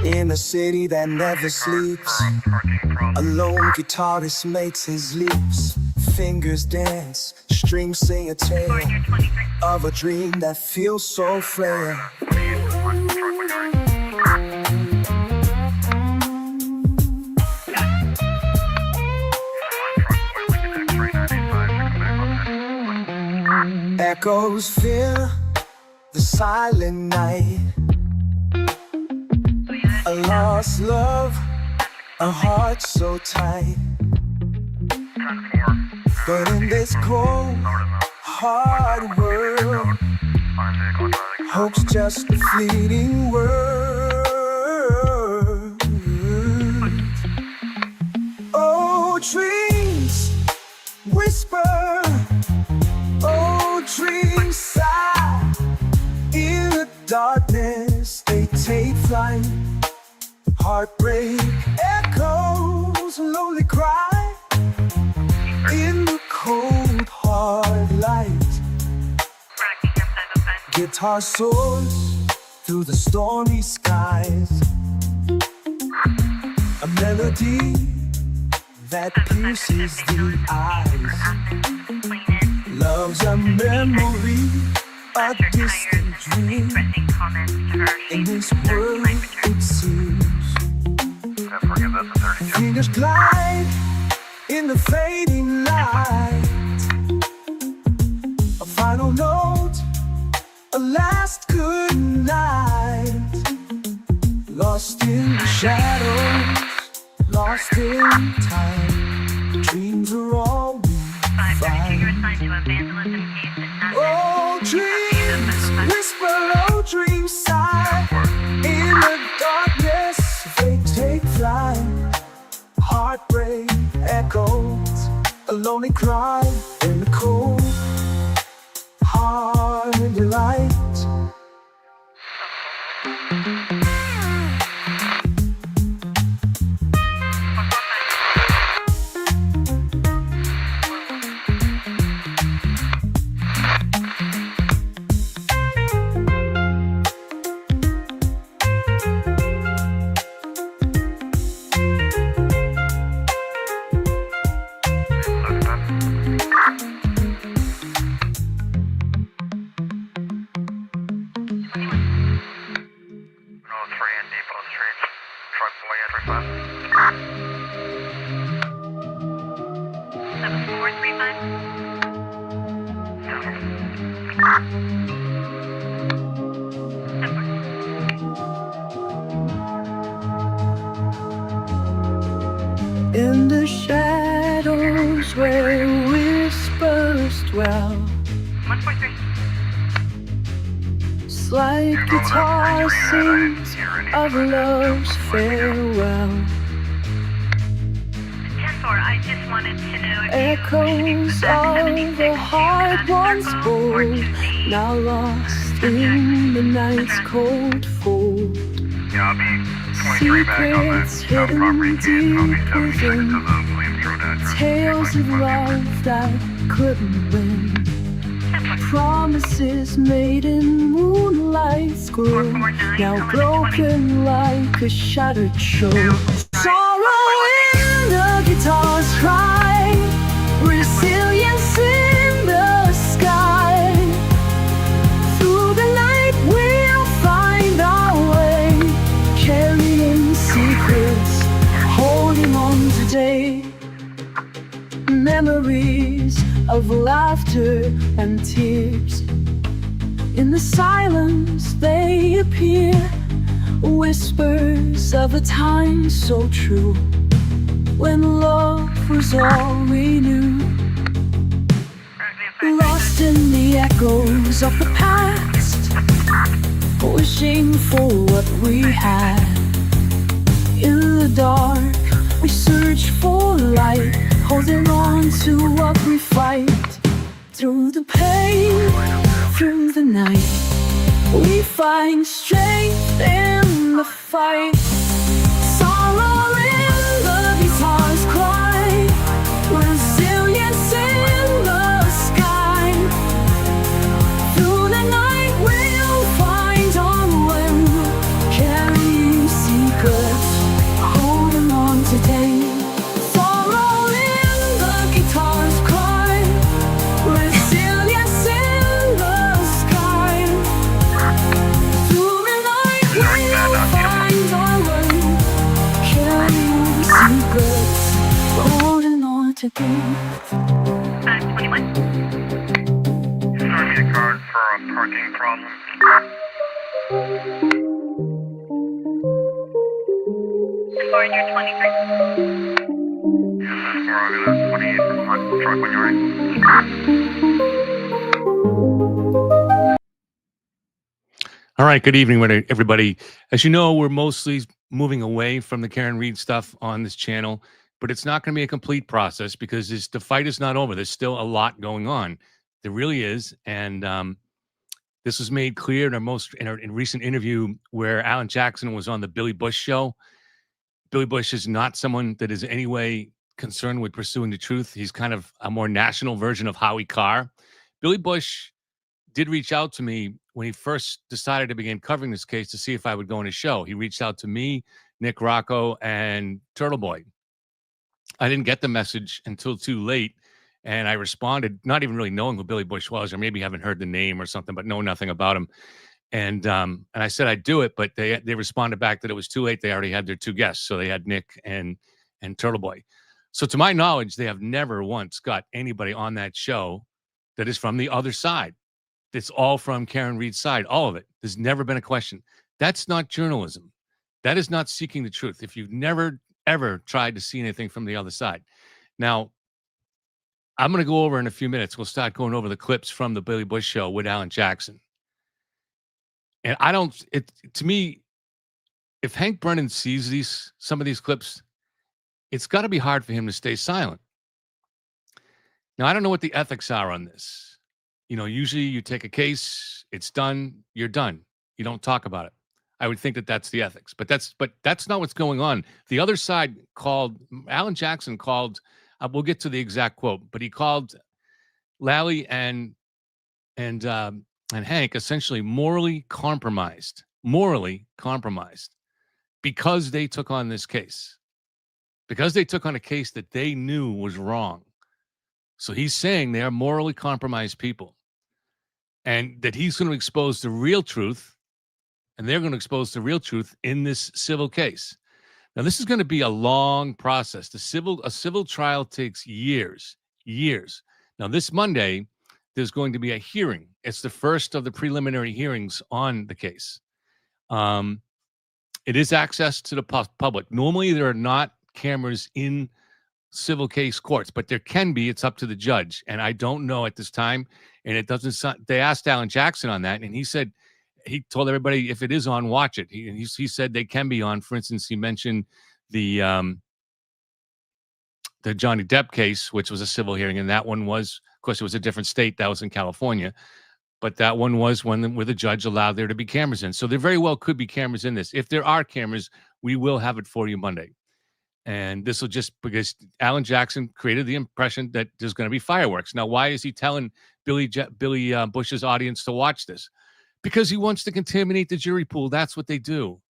In a city that never sleeps, a lone guitarist makes his leaps. Fingers dance, strings sing a tale of a dream that feels so frail. Echoes fill the silent night. A lost love, a heart so tight. But in this cold, hard world, hope's just a fleeting word. Oh, dreams whisper, oh, dreams sigh. In the darkness they take flight. Heartbreak echoes, lonely cry. In the cold, hard light, guitar soars through the stormy skies. A melody that pierces the eyes. Love's a memory, a distant dream. In this world it seems. Fingers glide in the fading light. A final note, a last good night. Lost in the shadows, lost in time. Dreams are all we find. Oh, dreams whisper, oh, dreams sigh. In the darkness they take flight. Heartbreak echoes, a lonely cry. In the cold, hard light. In the shadows where whispers dwell, slight guitar sings of love's farewell. I just wanted to know Echoes of the heart once bold, now lost in the night's cold fold. Secrets hidden deep within, tales of love that couldn't win. Promises made in moonlight's glow, now broken like a shattered show. Sorrow in the guitar's cry, resilience in the sky. Through the night we'll find our way, carrying secrets, holding on today. Memories of laughter and tears, in the silence they appear. Whispers of a time so true, when love was all we knew. Lost in the echoes of the past, wishing for what we had. In the dark we search for light, holding on to what we fight. Through the pain, through the night, we find strength in the fight. Sorrow in the guitar's cry, resilience in the sky. Through the night we'll find our way, carrying secrets. to do. 21. Give me a card for a parking problem. Foreigner 23. Yes, that's where I'm going to 28 for my truck when you're ready. All right, good evening, everybody. As you know, we're mostly moving away from the Karen Reed stuff on this channel, but it's not going to be a complete process because the fight is not over. There's still a lot going on. There really is, and this was made clear in a recent interview where Alan Jackson was on the Billy Bush show. Billy Bush is not someone that is in any way concerned with pursuing the truth. He's kind of a more national version of Howie Carr. Billy Bush did reach out to me when he first decided to begin covering this case to see if I would go on his show. He reached out to me, Nick Rocco, and Turtle Boy. I didn't get the message until too late, and I responded, not even really knowing who Billy Bush was, or maybe haven't heard the name or something, but know nothing about him. And I said I'd do it, but they responded back that it was too late. They already had their two guests, so they had Nick and Turtle Boy. So to my knowledge, they have never once got anybody on that show that is from the other side. It's all from Karen Reed's side, all of it. There's never been a question. That's not journalism. That is not seeking the truth. If you've never, ever tried to see anything from the other side. Now, I'm going to go over in a few minutes. We'll start going over the clips from the Billy Bush show with Alan Jackson. And to me, if Hank Brennan sees some of these clips, it's got to be hard for him to stay silent. Now, I don't know what the ethics are on this. You know, usually you take a case, it's done, you're done. You don't talk about it. I would think that that's the ethics, but that's not what's going on. The other side Alan Jackson called, we'll get to the exact quote, but he called Lally and Hank essentially morally compromised because they took on this case, because they took on a case that they knew was wrong. So he's saying they are morally compromised people and that he's going to expose the real truth, and they're going to expose the real truth in this civil case. Now, this is going to be a long process. A civil trial takes years. Now, this Monday, there's going to be a hearing. It's the first of the preliminary hearings on the case. It is access to the public. Normally, there are not cameras in civil case courts, but there can be. It's up to the judge, and I don't know at this time. And it doesn't. They asked Alan Jackson on that, and he said he told everybody if it is on, watch it. He said they can be on. For instance, he mentioned the Johnny Depp case, which was a civil hearing, and that one was, of course, it was a different state. That was in California, but that one was one where the judge allowed there to be cameras in. So there very well could be cameras in this. If there are cameras, we will have it for you Monday. And this will just because Alan Jackson created the impression that there's going to be fireworks. Now, why is he telling Billy Bush's audience to watch this? Because he wants to contaminate the jury pool. That's what they do.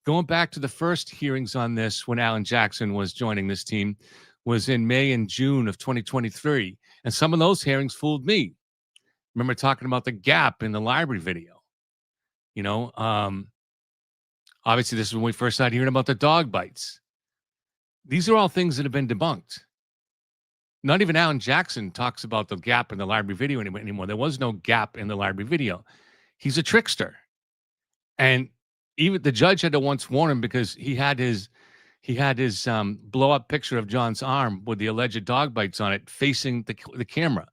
Going back to the first hearings on this, when Alan Jackson was joining this team, was in May and June of 2023. And some of those hearings fooled me. Remember talking about the gap in the library video. You know, obviously, this is when we first started hearing about the dog bites. These are all things that have been debunked. Not even Alan Jackson talks about the gap in the library video anymore. There was no gap in the library video. He's a trickster. And even the judge had to once warn him because he had his blow up picture of John's arm with the alleged dog bites on it facing the camera.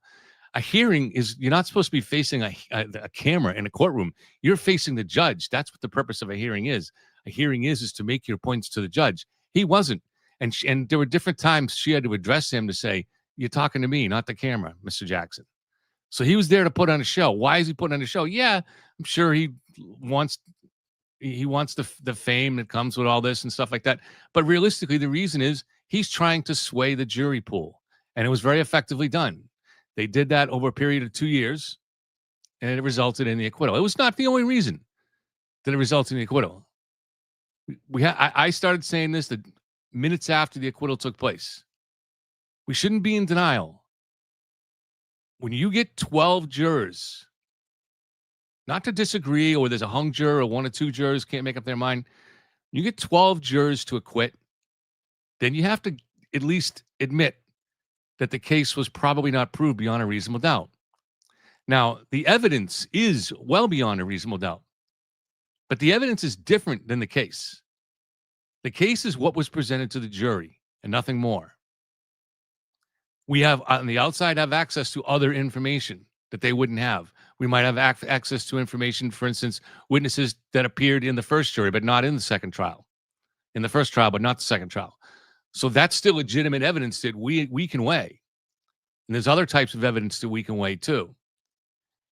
A hearing is, you're not supposed to be facing a camera in a courtroom. You're facing the judge. That's what the purpose of a hearing is. A hearing is to make your points to the judge. He wasn't. And there were different times she had to address him to say, you're talking to me, not the camera, Mr. Jackson. So he was there to put on a show. Why is he putting on a show? Yeah, I'm sure he wants the fame that comes with all this and stuff like that. But realistically, the reason is he's trying to sway the jury pool. And it was very effectively done. They did that over a period of 2 years, and it resulted in the acquittal. It was not the only reason that it resulted in the acquittal. I started saying this the minutes after the acquittal took place. We shouldn't be in denial. When you get 12 jurors, not to disagree, or there's a hung juror or one or two jurors can't make up their mind, you get 12 jurors to acquit, then you have to at least admit that the case was probably not proved beyond a reasonable doubt. Now, the evidence is well beyond a reasonable doubt, but the evidence is different than the case. The case is what was presented to the jury and nothing more. We have on the outside have access to other information that they wouldn't have. We might have access to information, for instance, witnesses that appeared in the first jury, but not in the second trial. In the first trial, but not the second trial. So that's still legitimate evidence that we can weigh. And there's other types of evidence that we can weigh too.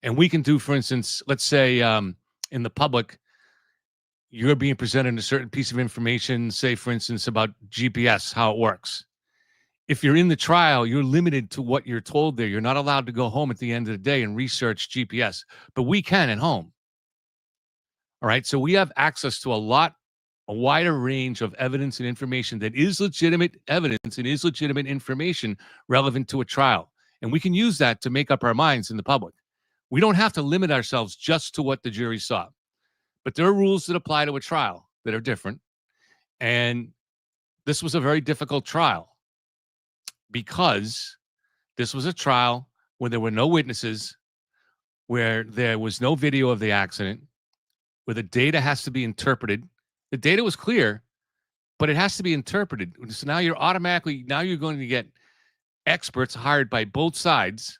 And we can do, for instance, let's say in the public, you're being presented a certain piece of information, say, for instance, about GPS, how it works. If you're in the trial, you're limited to what you're told there. You're not allowed to go home at the end of the day and research GPS, but we can at home. All right. So we have access to a wider range of evidence and information that is legitimate evidence and is legitimate information relevant to a trial. And we can use that to make up our minds in the public. We don't have to limit ourselves just to what the jury saw. But there are rules that apply to a trial that are different. And this was a very difficult trial because this was a trial where there were no witnesses, where there was no video of the accident, where the data has to be interpreted. The data was clear, but it has to be interpreted. So now you're going to get experts hired by both sides,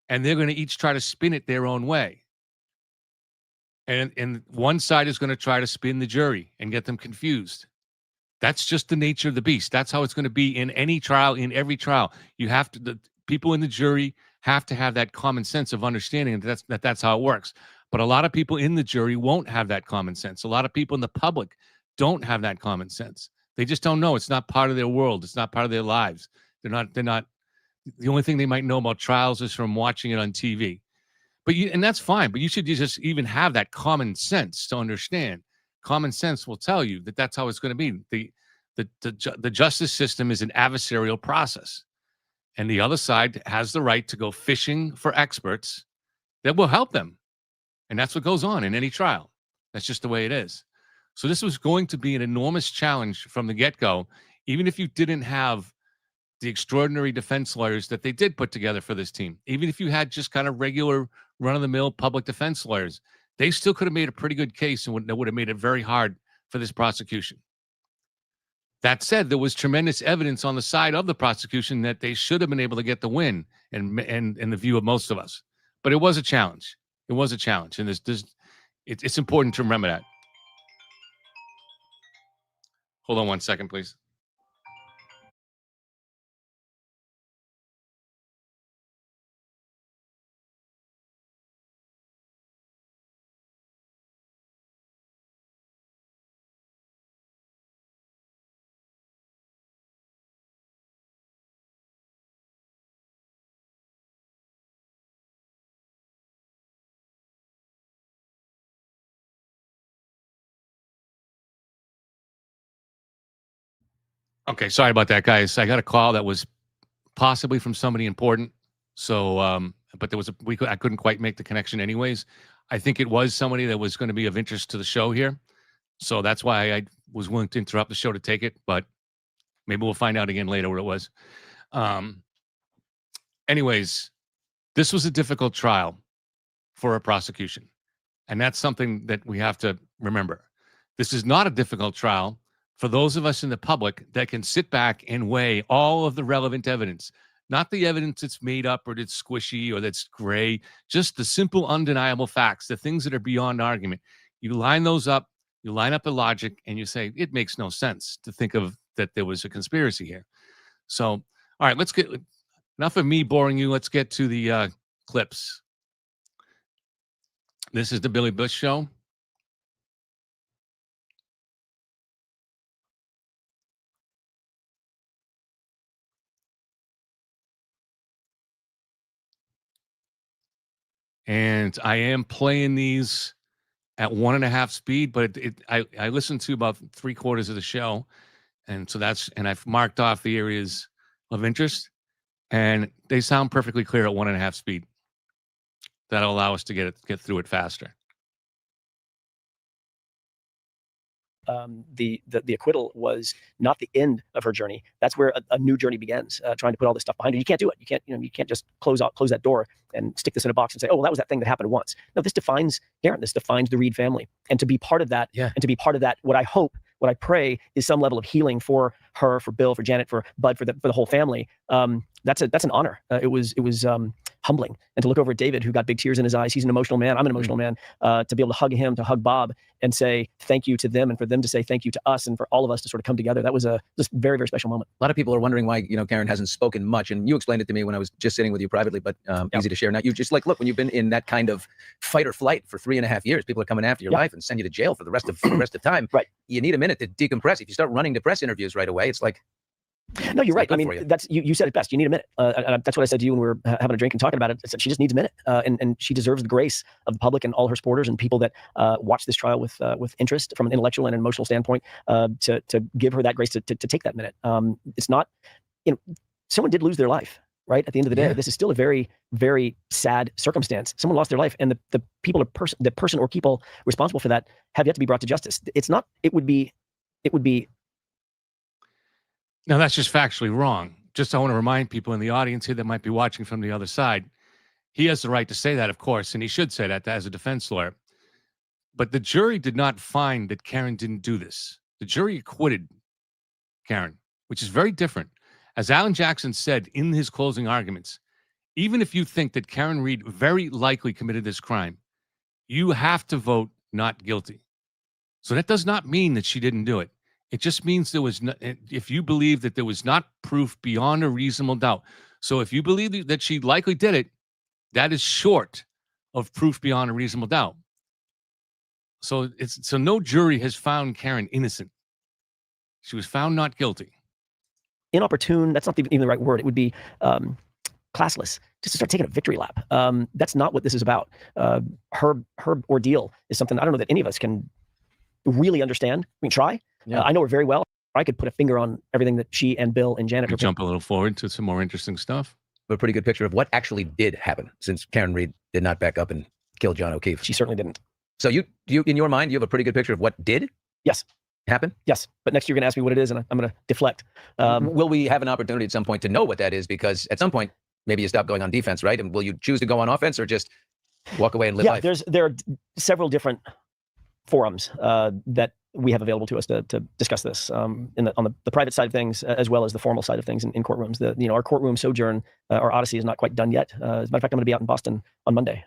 and they're going to each try to spin it their own way. And one side is going to try to spin the jury and get them confused. That's just the nature of the beast. That's how it's going to be in any trial, in every trial. You have to, the people in the jury have to have that common sense of understanding that's how it works. But a lot of people in the jury won't have that common sense. A lot of people in the public don't have that common sense. They just don't know. It's not part of their world. It's not part of their lives. They're not, the only thing they might know about trials is from watching it on TV. And that's fine, but you should just even have that common sense to understand. Common sense will tell you that that's how it's going to be. The justice system is an adversarial process, and the other side has the right to go fishing for experts that will help them. And that's what goes on in any trial. That's just the way it is. So this was going to be an enormous challenge from the get-go, even if you didn't have the extraordinary defense lawyers that they did put together for this team. Even if you had just kind of regular run-of-the-mill public defense lawyers, they still could have made a pretty good case, and that would have made it very hard for this prosecution. That said, there was tremendous evidence on the side of the prosecution that they should have been able to get the win, and in the view of most of us. But it was a challenge. It was a challenge, and it's important to remember that. Hold on one second, please. Okay, sorry about that, guys. I got a call that was possibly from somebody important. So, but I couldn't quite make the connection anyways. I think it was somebody that was going to be of interest to the show here. So that's why I was willing to interrupt the show to take it, but maybe we'll find out again later what it was. Anyways, this was a difficult trial for a prosecution. And that's something that we have to remember. This is not a difficult trial for those of us in the public that can sit back and weigh all of the relevant evidence, not the evidence that's made up or that's squishy or that's gray, just the simple, undeniable facts, the things that are beyond argument. You line those up, you line up the logic, and you say, it makes no sense to think of that there was a conspiracy here. So, all right, let's get, enough of me boring you. Let's get to the clips. This is the Billy Bush Show. And I am playing these at 1.5 speed, but I listened to about 3/4 of the show. And so I've marked off the areas of interest, and they sound perfectly clear at 1.5 speed. That'll allow us to get through it faster. the acquittal was not the end of her journey. That's where a new journey begins. Trying to put all this stuff behind her. You can't do it. You can't just close that door and stick this in a box and say, oh, well, that was that thing that happened once. No, this defines Karen. This defines the Reed family, and to be part of that, and to be part of that, what I pray is some level of healing for her, for Bill, for Janet, for Bud, for the whole family. That's an honor. It was humbling, and to look over at David, who got big tears in his eyes. He's an emotional man. I'm an emotional man. To be able to hug him, to hug Bob, and say thank you to them, and for them to say thank you to us, and for all of us to sort of come together. That was a just very, very special moment. A lot of people are wondering why Karen hasn't spoken much, and you explained it to me when I was just sitting with you privately, but easy to share. Now you just look, when you've been in that kind of fight or flight for 3.5 years, people are coming after your life and send you to jail for the rest of time. Right. You need a minute to decompress. If you start running to press interviews right away, it's like. No, you're right. I mean, that's you said it best. You need a minute. That's what I said to you when we were having a drink and talking about it. I said she just needs a minute, and she deserves the grace of the public and all her supporters and people that watch this trial with interest from an intellectual and an emotional standpoint. To give her that grace to take that minute. It's not, someone did lose their life. Right at the end of the day, this is still a very, very sad circumstance. Someone lost their life, and the person or people responsible for that have yet to be brought to justice. It's not. It would be. Now, that's just factually wrong. Just I want to remind people in the audience here that might be watching from the other side, he has the right to say that, of course, and he should say that as a defense lawyer. But the jury did not find that Karen didn't do this. The jury acquitted Karen, which is very different. As Alan Jackson said in his closing arguments, even if you think that Karen Reed very likely committed this crime, you have to vote not guilty. So that does not mean that she didn't do it. It just means there was not, if you believe that there was not proof beyond a reasonable doubt. So if you believe that she likely did it, that is short of proof beyond a reasonable doubt. So no jury has found Karen innocent. She was found not guilty. Inopportune, that's not even the right word. It would be classless, just to start taking a victory lap. That's not what this is about. Her ordeal is something I don't know that any of us can really understand. We can try. I know her very well. I could put a finger on everything that she and Bill and Janet. Jump a little forward to some more interesting stuff. A pretty good picture of what actually did happen, since Karen Reed did not back up and kill John O'Keefe. She certainly didn't. So you in your mind, you have a pretty good picture of what did? Yes. Happen? Yes. But next you're going to ask me what it is, and I'm going to deflect. Will we have an opportunity at some point to know what that is? Because at some point, maybe you stop going on defense, right? And will you choose to go on offense or just walk away and live life? There are several different forums that we have available to us to discuss this on the private side of things, as well as the formal side of things in courtrooms. Our courtroom sojourn, our odyssey, is not quite done yet. As a matter of fact, I'm going to be out in Boston on Monday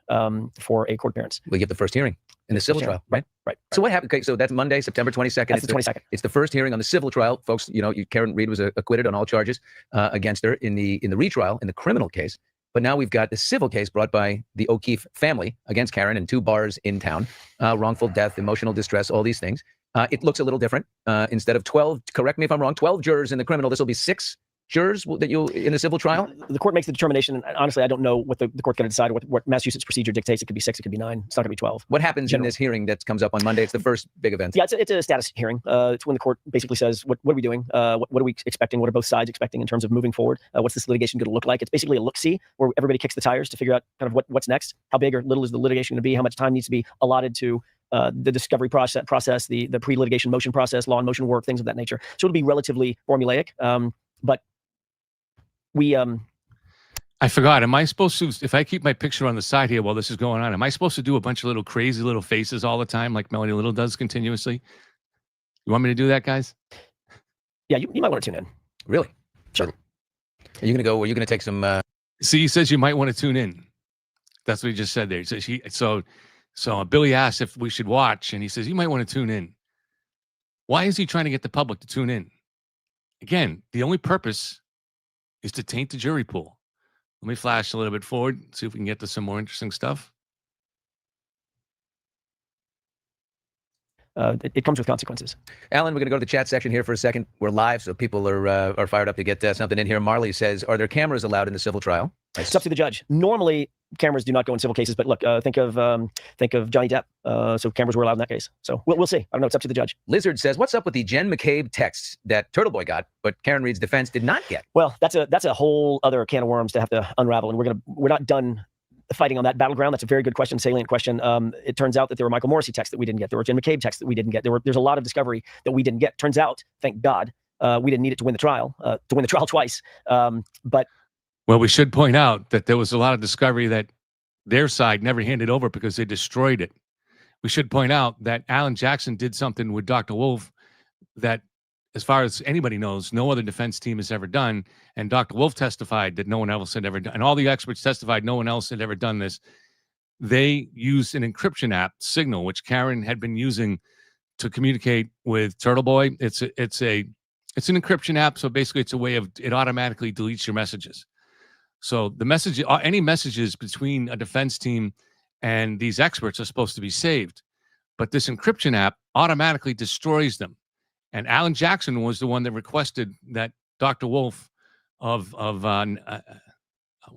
for a court appearance. We get the first hearing in the civil trial, right? Right. So what happened? Okay, so that's Monday, September 22nd. That's the 22nd. It's the first hearing on the civil trial, folks. Karen Reed was acquitted on all charges against her in the retrial in the criminal case. But now we've got the civil case brought by the O'Keefe family against Karen in 2 bars in town, wrongful death, emotional distress, all these things. It looks a little different. Instead of 12, correct me if I'm wrong, 12 jurors in the criminal, this will be 6 jurors that in the civil trial? The court makes the determination, and honestly, I don't know what the court's going to decide, what Massachusetts procedure dictates. It could be 6, it could be 9. It's not going to be 12. What happens in this hearing that comes up on Monday? It's the first big event. Yeah, it's a status hearing. It's when the court basically says, what are we doing? What are we expecting? What are both sides expecting in terms of moving forward? What's this litigation going to look like? It's basically a look-see where everybody kicks the tires to figure out kind of what's next. How big or little is the litigation going to be? How much time needs to be allotted to the discovery process, the pre-litigation motion process, law and motion work, things of that nature. So it'll be relatively formulaic, but I forgot. Am I supposed to, if I keep my picture on the side here while this is going on, am I supposed to do a bunch of little crazy little faces all the time like Melody Little does continuously? You want me to do that, guys? Yeah, you might want to tune in. Really? Sure. Are you going to go? Are you going to take some? See, he says you might want to tune in. That's what he just said there. So Billy asked if we should watch, and he says you might want to tune in. Why is he trying to get the public to tune in? Again, the only purpose is to taint the jury pool. Let me flash a little bit forward, see if we can get to some more interesting stuff. It comes with consequences. Alan, we're going to go to the chat section here for a second. We're live, so people are fired up to get something in here. Marley says, are there cameras allowed in the civil trial? It's up to the judge. Normally, cameras do not go in civil cases, but look, think of Johnny Depp. So cameras were allowed in that case. So we'll see. I don't know. It's up to the judge. Lizard says, what's up with the Jen McCabe texts that Turtle Boy got, but Karen Reed's defense did not get? Well, that's a whole other can of worms to have to unravel, and we're not done fighting on that battleground? That's a very good question, salient question. It turns out that there were Michael Morrissey texts that we didn't get. There were Jen McCabe texts that we didn't get. There's a lot of discovery that we didn't get. Turns out, thank God, we didn't need it to win the trial twice. But well, we should point out that there was a lot of discovery that their side never handed over because they destroyed it. We should point out that Alan Jackson did something with Dr. Wolf that, as far as anybody knows, no other defense team has ever done. And Dr. Wolf testified that no one else had ever done, and all the experts testified no one else had ever done this. They used an encryption app, Signal, which Karen had been using to communicate with Turtle Boy. It's an encryption app, so basically it's a way of, it automatically deletes your messages. So the message, any messages between a defense team and these experts are supposed to be saved, but this encryption app automatically destroys them. And Alan Jackson was the one that requested that Dr. Wolf of what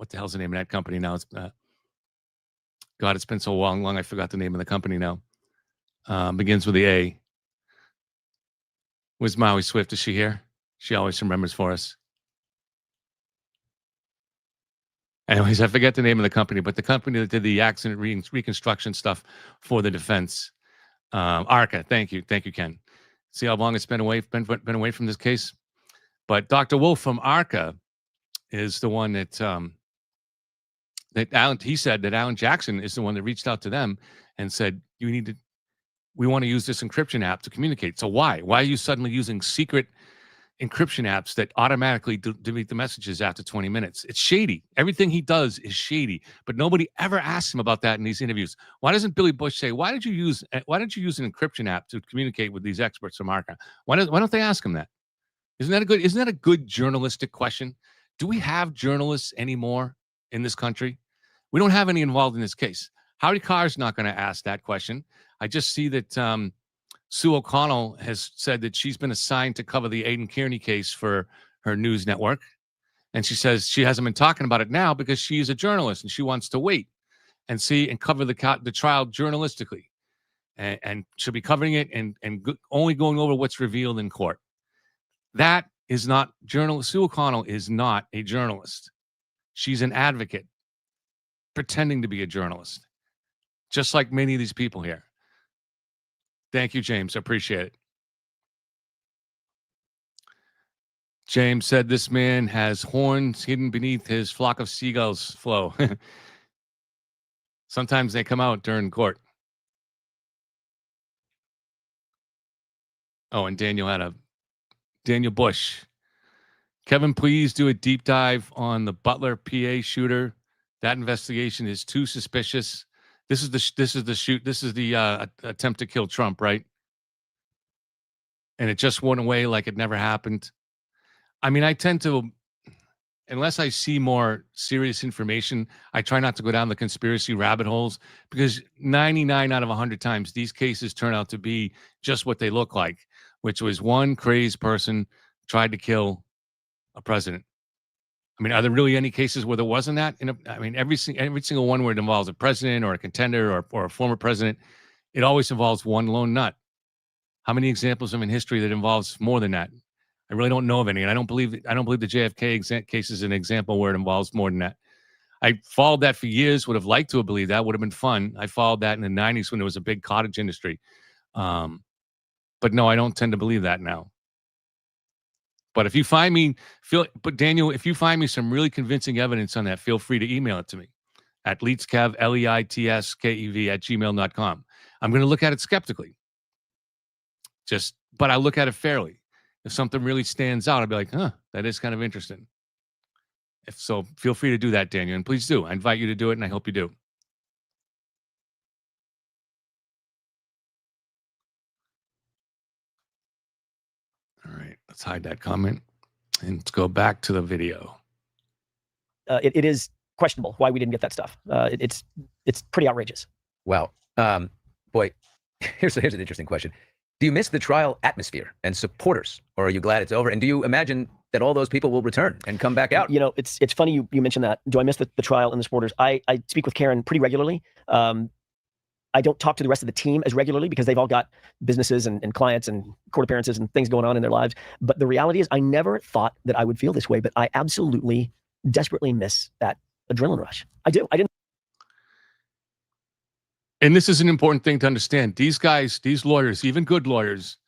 the hell's the name of that company now? It's God, it's been so long I forgot the name of the company now. Begins with the A. Where's Maui Swift? Is she here? She always remembers for us. Anyways, I forget the name of the company, but the company that did the accident reconstruction stuff for the defense, ARCA. Thank you, Ken. See how long it's been away from this case? But Dr. Wolf from ARCA is the one that he said that Alan Jackson is the one that reached out to them and said, we want to use this encryption app to communicate. So why are you suddenly using secret encryption apps that automatically delete the messages after 20 minutes? It's shady. Everything he does is shady, but nobody ever asks him about that in these interviews. Why doesn't Billy Bush say, why don't you use an encryption app to communicate with these experts from ARCA? Why don't they ask him that? Isn't that a good journalistic question? Do we have journalists anymore in this country? We don't have any involved in this case. Howdy Carr's not going to ask that question. I just see that Sue O'Connell has said that she's been assigned to cover the Aidan Kearney case for her news network. And she says she hasn't been talking about it now because she's a journalist and she wants to wait and see and cover the trial journalistically. And she'll be covering it and only going over what's revealed in court. That is not journalist. Sue O'Connell is not a journalist. She's an advocate pretending to be a journalist, just like many of these people here. Thank you, James. I appreciate it. James said this man has horns hidden beneath his flock of seagulls flow. Sometimes they come out during court. Oh, and Daniel Bush. Kevin, please do a deep dive on the Butler PA shooter. That investigation is too suspicious. This is the attempt to kill Trump, right? And it just went away like it never happened. I mean, I tend to, unless I see more serious information, I try not to go down the conspiracy rabbit holes, because 99 out of 100 times these cases turn out to be just what they look like, which was one crazed person tried to kill a president. I mean, are there really any cases where there wasn't that? I mean, every single one where it involves a president or a contender or a former president, it always involves one lone nut. How many examples in history that involves more than that? I really don't know of any, and I don't believe the JFK case is an example where it involves more than that. I followed that for years. Would have liked to have believed that. Would have been fun. I followed that in the 90s when there was a big cottage industry. But no, I don't tend to believe that now. But if you find me, Daniel, if you find me some really convincing evidence on that, feel free to email it to me at leitskev, LEITSKEV @gmail.com. I'm going to look at it skeptically. But I look at it fairly. If something really stands out, I'll be like, that is kind of interesting. If so, feel free to do that, Daniel, and please do. I invite you to do it, and I hope you do. All right, let's hide that comment and let's go back to the video. It is questionable why we didn't get that stuff. It's pretty outrageous. Wow. Boy, here's an interesting question. Do you miss the trial atmosphere and supporters, or are you glad it's over? And do you imagine that all those people will return and come back out? You know, it's funny you mentioned that. Do I miss the trial and the supporters? I speak with Karen pretty regularly. I don't talk to the rest of the team as regularly because they've all got businesses and clients and court appearances and things going on in their lives. But the reality is I never thought that I would feel this way, but I absolutely desperately miss that adrenaline rush. I do. I didn't. And this is an important thing to understand. These guys, these lawyers, even good lawyers,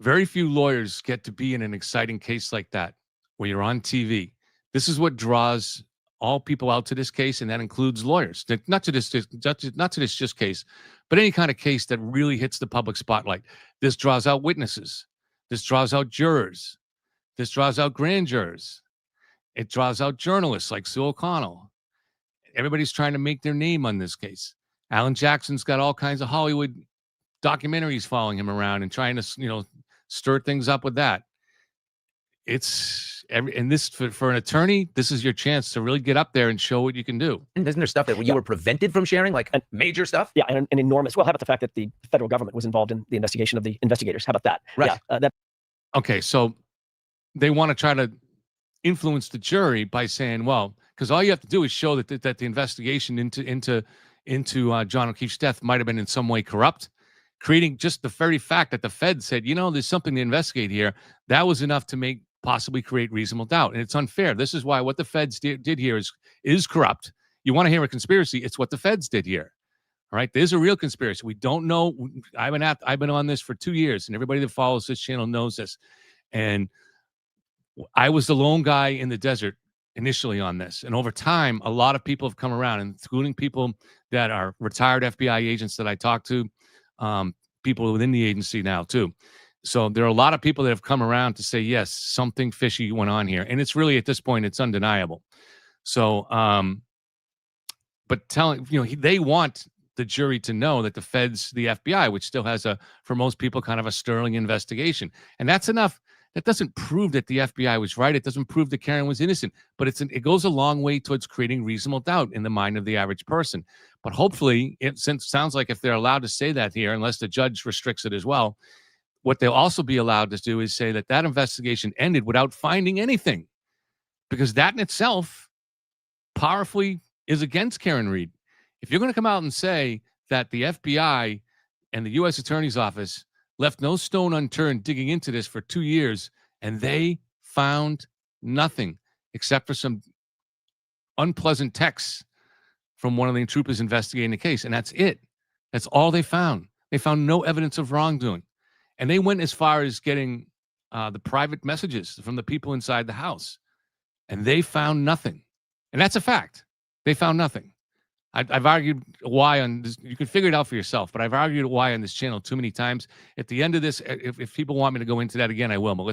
very few lawyers get to be in an exciting case like that where you're on TV. This is what draws all people out to this case, and that includes lawyers. Not to this just case, but any kind of case that really hits the public spotlight. This draws out witnesses. This draws out jurors. This draws out grand jurors. It draws out journalists like Sue O'Connell. Everybody's trying to make their name on this case. Alan Jackson's got all kinds of Hollywood documentaries following him around and trying to, stir things up with that. And this for an attorney, this is your chance to really get up there and show what you can do. And isn't there stuff that you were prevented from sharing, like major stuff? Yeah, and enormous. Well, how about the fact that the federal government was involved in the investigation of the investigators? How about that? Right. Yeah, Okay, so they want to try to influence the jury by saying, well, because all you have to do is show that the investigation into John O'Keefe's death might have been in some way corrupt. Creating just the very fact that the Fed said, there's something to investigate here, that was enough to possibly create reasonable doubt. And it's unfair. This is why what the Feds did here is corrupt. You want to hear a conspiracy? It's what the Feds did here. All right. There's a real conspiracy. We don't know. I've been on this for 2 years, and everybody that follows this channel knows this. And I was the lone guy in the desert initially on this. And over time, a lot of people have come around, including people that are retired FBI agents that I talk to, people within the agency now too. So there are a lot of people that have come around to say, yes, something fishy went on here. And it's really, at this point, it's undeniable. So, but they want the jury to know that the Feds, the FBI, which still has for most people, kind of a sterling investigation. And that's enough. That doesn't prove that the FBI was right. It doesn't prove that Karen was innocent, but it goes a long way towards creating reasonable doubt in the mind of the average person. But hopefully, sounds like if they're allowed to say that here, unless the judge restricts it as well, what they'll also be allowed to do is say that investigation ended without finding anything, because that in itself powerfully is against Karen Read. If you're going to come out and say that the FBI and the U.S. Attorney's Office left no stone unturned digging into this for 2 years, and they found nothing except for some unpleasant texts from one of the troopers investigating the case, and that's it. That's all they found. They found no evidence of wrongdoing. And they went as far as getting the private messages from the people inside the house, and they found nothing. And that's a fact. They found nothing. I've argued why on this. You can figure it out for yourself, but I've argued why on this channel too many times. At the end of this, if people want me to go into that again, I will. But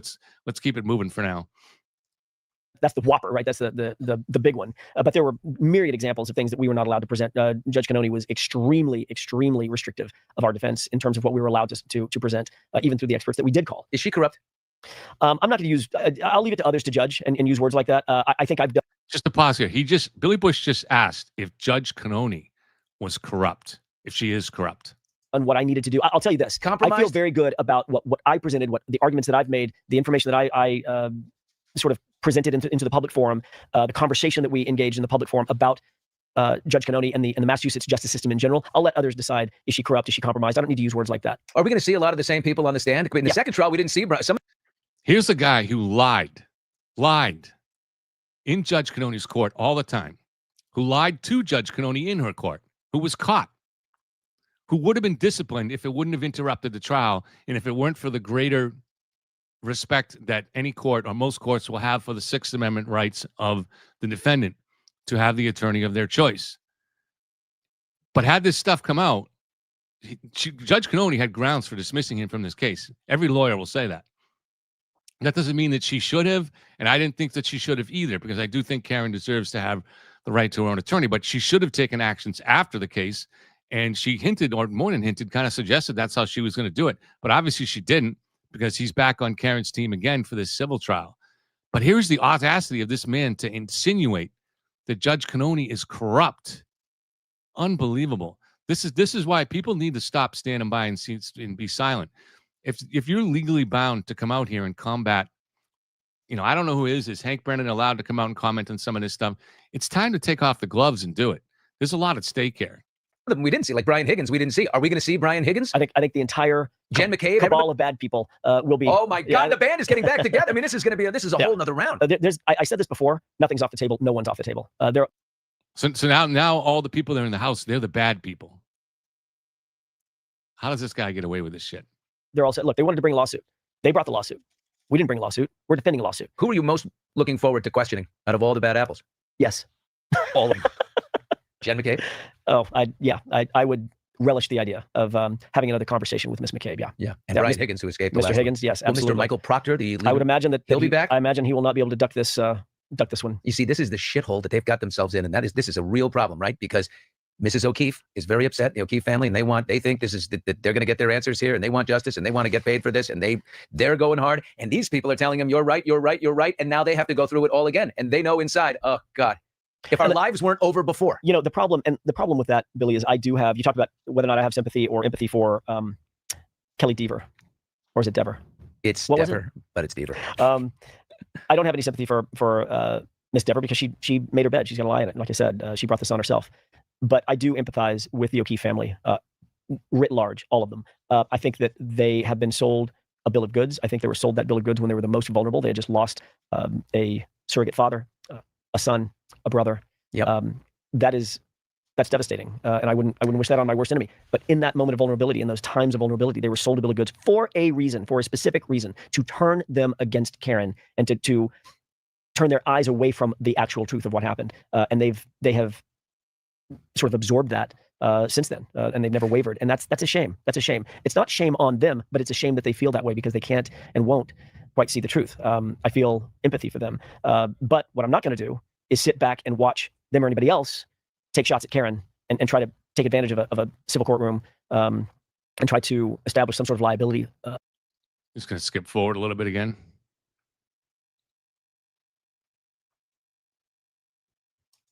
let's keep it moving for now. That's the whopper, right? That's the big one. But there were myriad examples of things that we were not allowed to present. Judge Cannone was extremely, extremely restrictive of our defense in terms of what we were allowed to present, even through the experts that we did call. Is she corrupt? I'm not going to use. I'll leave it to others to judge and use words like that. I think I've done. Just to pause here, Billy Bush just asked if Judge Cannone was corrupt, if she is corrupt. On what I needed to do. I'll tell you this. Compromised? I feel very good about what I presented, what the arguments that I've made, the information that I sort of presented into the public forum, the conversation that we engaged in the public forum about Judge Cannone and the Massachusetts justice system in general. I'll let others decide, is she corrupt, is she compromised? I don't need to use words like that. Are we going to see a lot of the same people on the stand? In the second trial, we didn't see some. Here's a guy who lied in Judge Cannone's court all the time, who lied to Judge Cannone in her court, who was caught, who would have been disciplined if it wouldn't have interrupted the trial, and if it weren't for the greater respect that any court or most courts will have for the Sixth Amendment rights of the defendant to have the attorney of their choice. But had this stuff come out, Judge Cannone had grounds for dismissing him from this case. Every lawyer will say that. That doesn't mean that she should have, and I didn't think that she should have either, because I do think Karen deserves to have the right to her own attorney, but she should have taken actions after the case, and she hinted, or more than hinted, kind of suggested that's how she was going to do it. But obviously she didn't, because he's back on Karen's team again for this civil trial. But here's the audacity of this man to insinuate that Judge Cannone is corrupt. Unbelievable. This is why people need to stop standing by and be silent. If you're legally bound to come out here and combat, I don't know who is Hank Brennan allowed to come out and comment on some of this stuff? It's time to take off the gloves and do it. There's a lot at stake here. We didn't see, like Brian Higgins. We didn't see. Are we going to see Brian Higgins? I think the entire Jen McCabe, cabal of bad people will be. Oh my God, the band is getting back together. I mean, this is a whole nother round. I said this before. Nothing's off the table. No one's off the table. So now all the people that are in the house, they're the bad people. How does this guy get away with this shit? They're all said, look, they wanted to bring a lawsuit. They brought the lawsuit. We didn't bring a lawsuit. We're defending a lawsuit. Who are you most looking forward to questioning out of all the bad apples? Yes. All of them. Jen McCabe? Oh, I would relish the idea of having another conversation with Miss McCabe. Yeah. Yeah. And Yeah, Brian Mr. Higgins, who escaped. the Mr. last Higgins, yes, one. Will absolutely. Mr. Michael Proctor, the I would imagine that he'll be back? I imagine he will not be able to duck this one. You see, this is the shithole that they've got themselves in, and this is a real problem, right? Because Mrs. O'Keefe is very upset, the O'Keefe family, and they think this is that they're going to get their answers here, and they want justice, and they want to get paid for this, and they're going hard, and these people are telling them you're right, and now they have to go through it all again, and they know inside, oh God, if our lives weren't over before. You know, the problem with that, Billy, is I do have. You talked about whether or not I have sympathy or empathy for Kelly Deaver, or is it Dever? It's What was Dever, but it's Deaver. I don't have any sympathy for Miss Dever because she made her bed. She's going to lie in it. Like I said, she brought this on herself. But I do empathize with the O'Keefe family, writ large, all of them. I think that they have been sold a bill of goods. I think they were sold that bill of goods when they were the most vulnerable. They had just lost a surrogate father, a son, a brother. Yep. That's devastating, and I wouldn't wish that on my worst enemy. But in that moment of vulnerability, in those times of vulnerability, they were sold a bill of goods for a reason, for a specific reason, to turn them against Karen and to turn their eyes away from the actual truth of what happened. And they have sort of absorbed that since then, and they've never wavered. And that's a shame. That's a shame. It's not shame on them, but it's a shame that they feel that way because they can't and won't quite see the truth. I feel empathy for them. But what I'm not going to do is sit back and watch them or anybody else take shots at Karen and try to take advantage of a civil courtroom and try to establish some sort of liability. Just going to skip forward a little bit again.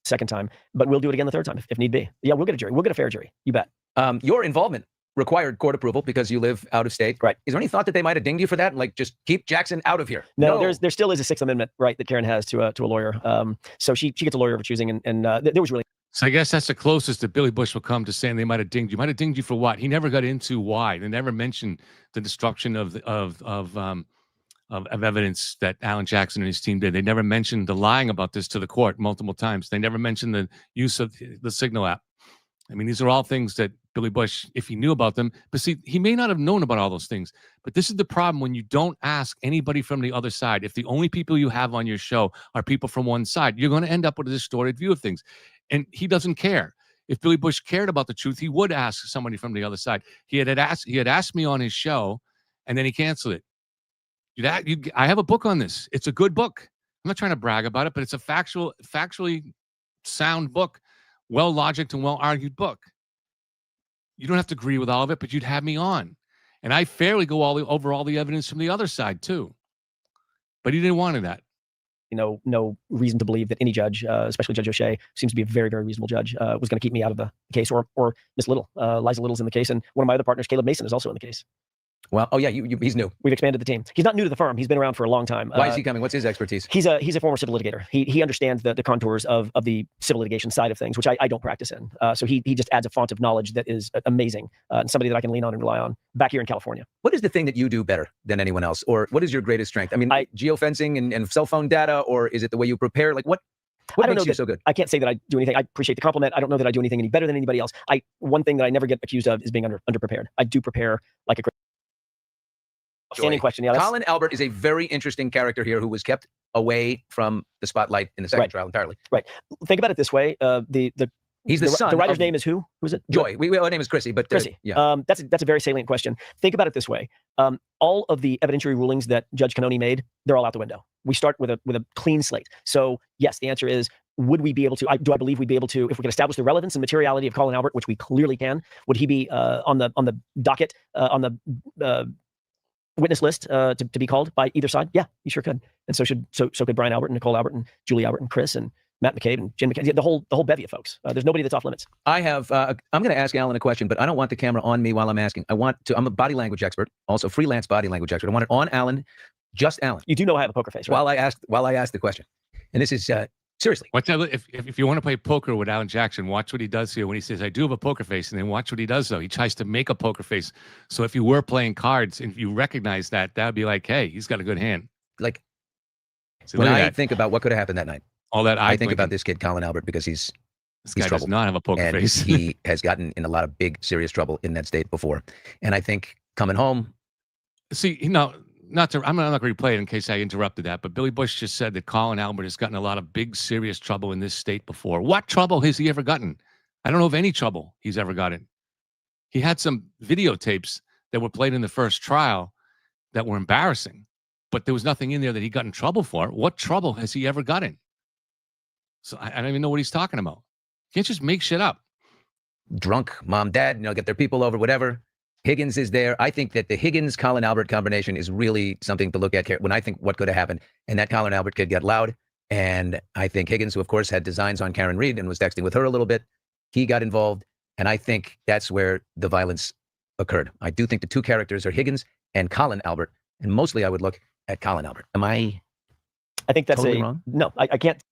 Second time, but we'll do it again the third time if need be. Yeah, we'll get a jury. We'll get a fair jury. You bet. Your involvement required court approval because you live out of state. Right. Is there any thought that they might have dinged you for that? Like, just keep Jackson out of here? No, there still is a Sixth Amendment right that Karen has to a lawyer. So she gets a lawyer of her choosing, and there was really. So I guess that's the closest that Billy Bush will come to saying they might have dinged you. Might have dinged you for what? He never got into why. They never mentioned the destruction of evidence that Alan Jackson and his team did. They never mentioned the lying about this to the court multiple times. They never mentioned the use of the Signal app. I mean, these are all things that Billy Bush, if he knew about them, but see, he may not have known about all those things. But this is the problem when you don't ask anybody from the other side. If the only people you have on your show are people from one side, you're going to end up with a distorted view of things. And he doesn't care. If Billy Bush cared about the truth, he would ask somebody from the other side. He had asked me on his show, and then he canceled it. I have a book on this. It's a good book. I'm not trying to brag about it, but it's a factually sound book, well-logicked and well-argued book. You don't have to agree with all of it, but you'd have me on. And I fairly go over all the evidence from the other side, too. But he didn't want that. No reason to believe that any judge, especially Judge O'Shea, seems to be a very, very reasonable judge, was going to keep me out of the case, or Miss Little, Liza Little's in the case, and one of my other partners, Caleb Mason, is also in the case. Well, oh yeah, he's new. We've expanded the team. He's not new to the firm. He's been around for a long time. Why is he coming? What's his expertise? He's a former civil litigator. He understands the contours of the civil litigation side of things, which I don't practice in. So he just adds a font of knowledge that is amazing, and somebody that I can lean on and rely on back here in California. What is the thing that you do better than anyone else, or what is your greatest strength? I mean, geofencing and cell phone data, or is it the way you prepare? Like what makes you so good? I can't say that I do anything. I appreciate the compliment. I don't know that I do anything any better than anybody else. One thing that I never get accused of is being underprepared. I do prepare like a standing question. Yeah, Colin Albert is a very interesting character here who was kept away from the spotlight in the second trial entirely. Right. Think about it this way. He's the son. The writer's name is who? Who is it? Joy. Her name is Chrissy. But Chrissy. Yeah. That's a very salient question. Think about it this way. All of the evidentiary rulings that Judge Cannoni made, they're all out the window. We start with a clean slate. So yes, the answer is, would we be able to? Do I believe we'd be able to, if we can establish the relevance and materiality of Colin Albert, which we clearly can? Would he be on the docket on the witness list to be called by either side? Yeah, he sure could. And so could Brian Albert and Nicole Albert and Julie Albert and Chris and Matt McCabe and Jen McCabe, the whole bevy of folks. There's nobody that's off limits. I'm going to ask Alan a question, but I don't want the camera on me while I'm asking. I'm a body language expert, also freelance body language expert. I want it on Alan, just Alan. You do know I have a poker face, right? While I ask the question. And this is, seriously. If you want to play poker with Alan Jackson, watch what he does here when he says, I do have a poker face, and then watch what he does, though. He tries to make a poker face. So if you were playing cards and if you recognize that would be like, hey, he's got a good hand. Like, so when I think about what could have happened that night, all that I think about this kid, Colin Albert, because he's This he's guy does troubled. not have a poker And face. he has gotten in a lot of big, serious trouble in that state before. And I think coming home, See, not to. I'm not going to replay it in case I interrupted that. But Billy Bush just said that Colin Albert has gotten a lot of big, serious trouble in this state before. What trouble has he ever gotten? I don't know of any trouble he's ever gotten. He had some videotapes that were played in the first trial that were embarrassing, but there was nothing in there that he got in trouble for. What trouble has he ever gotten? So I don't even know what he's talking about. You can't just make shit up. drunk mom, dad, get their people over, whatever. Higgins is there. I think that the Higgins-Colin Albert combination is really something to look at when I think what could have happened. And that Colin Albert kid got loud. And I think Higgins, who of course had designs on Karen Reed and was texting with her a little bit, he got involved. And I think that's where the violence occurred. I do think the two characters are Higgins and Colin Albert. And mostly I would look at Colin Albert. Am I think that's totally wrong? No, I can't.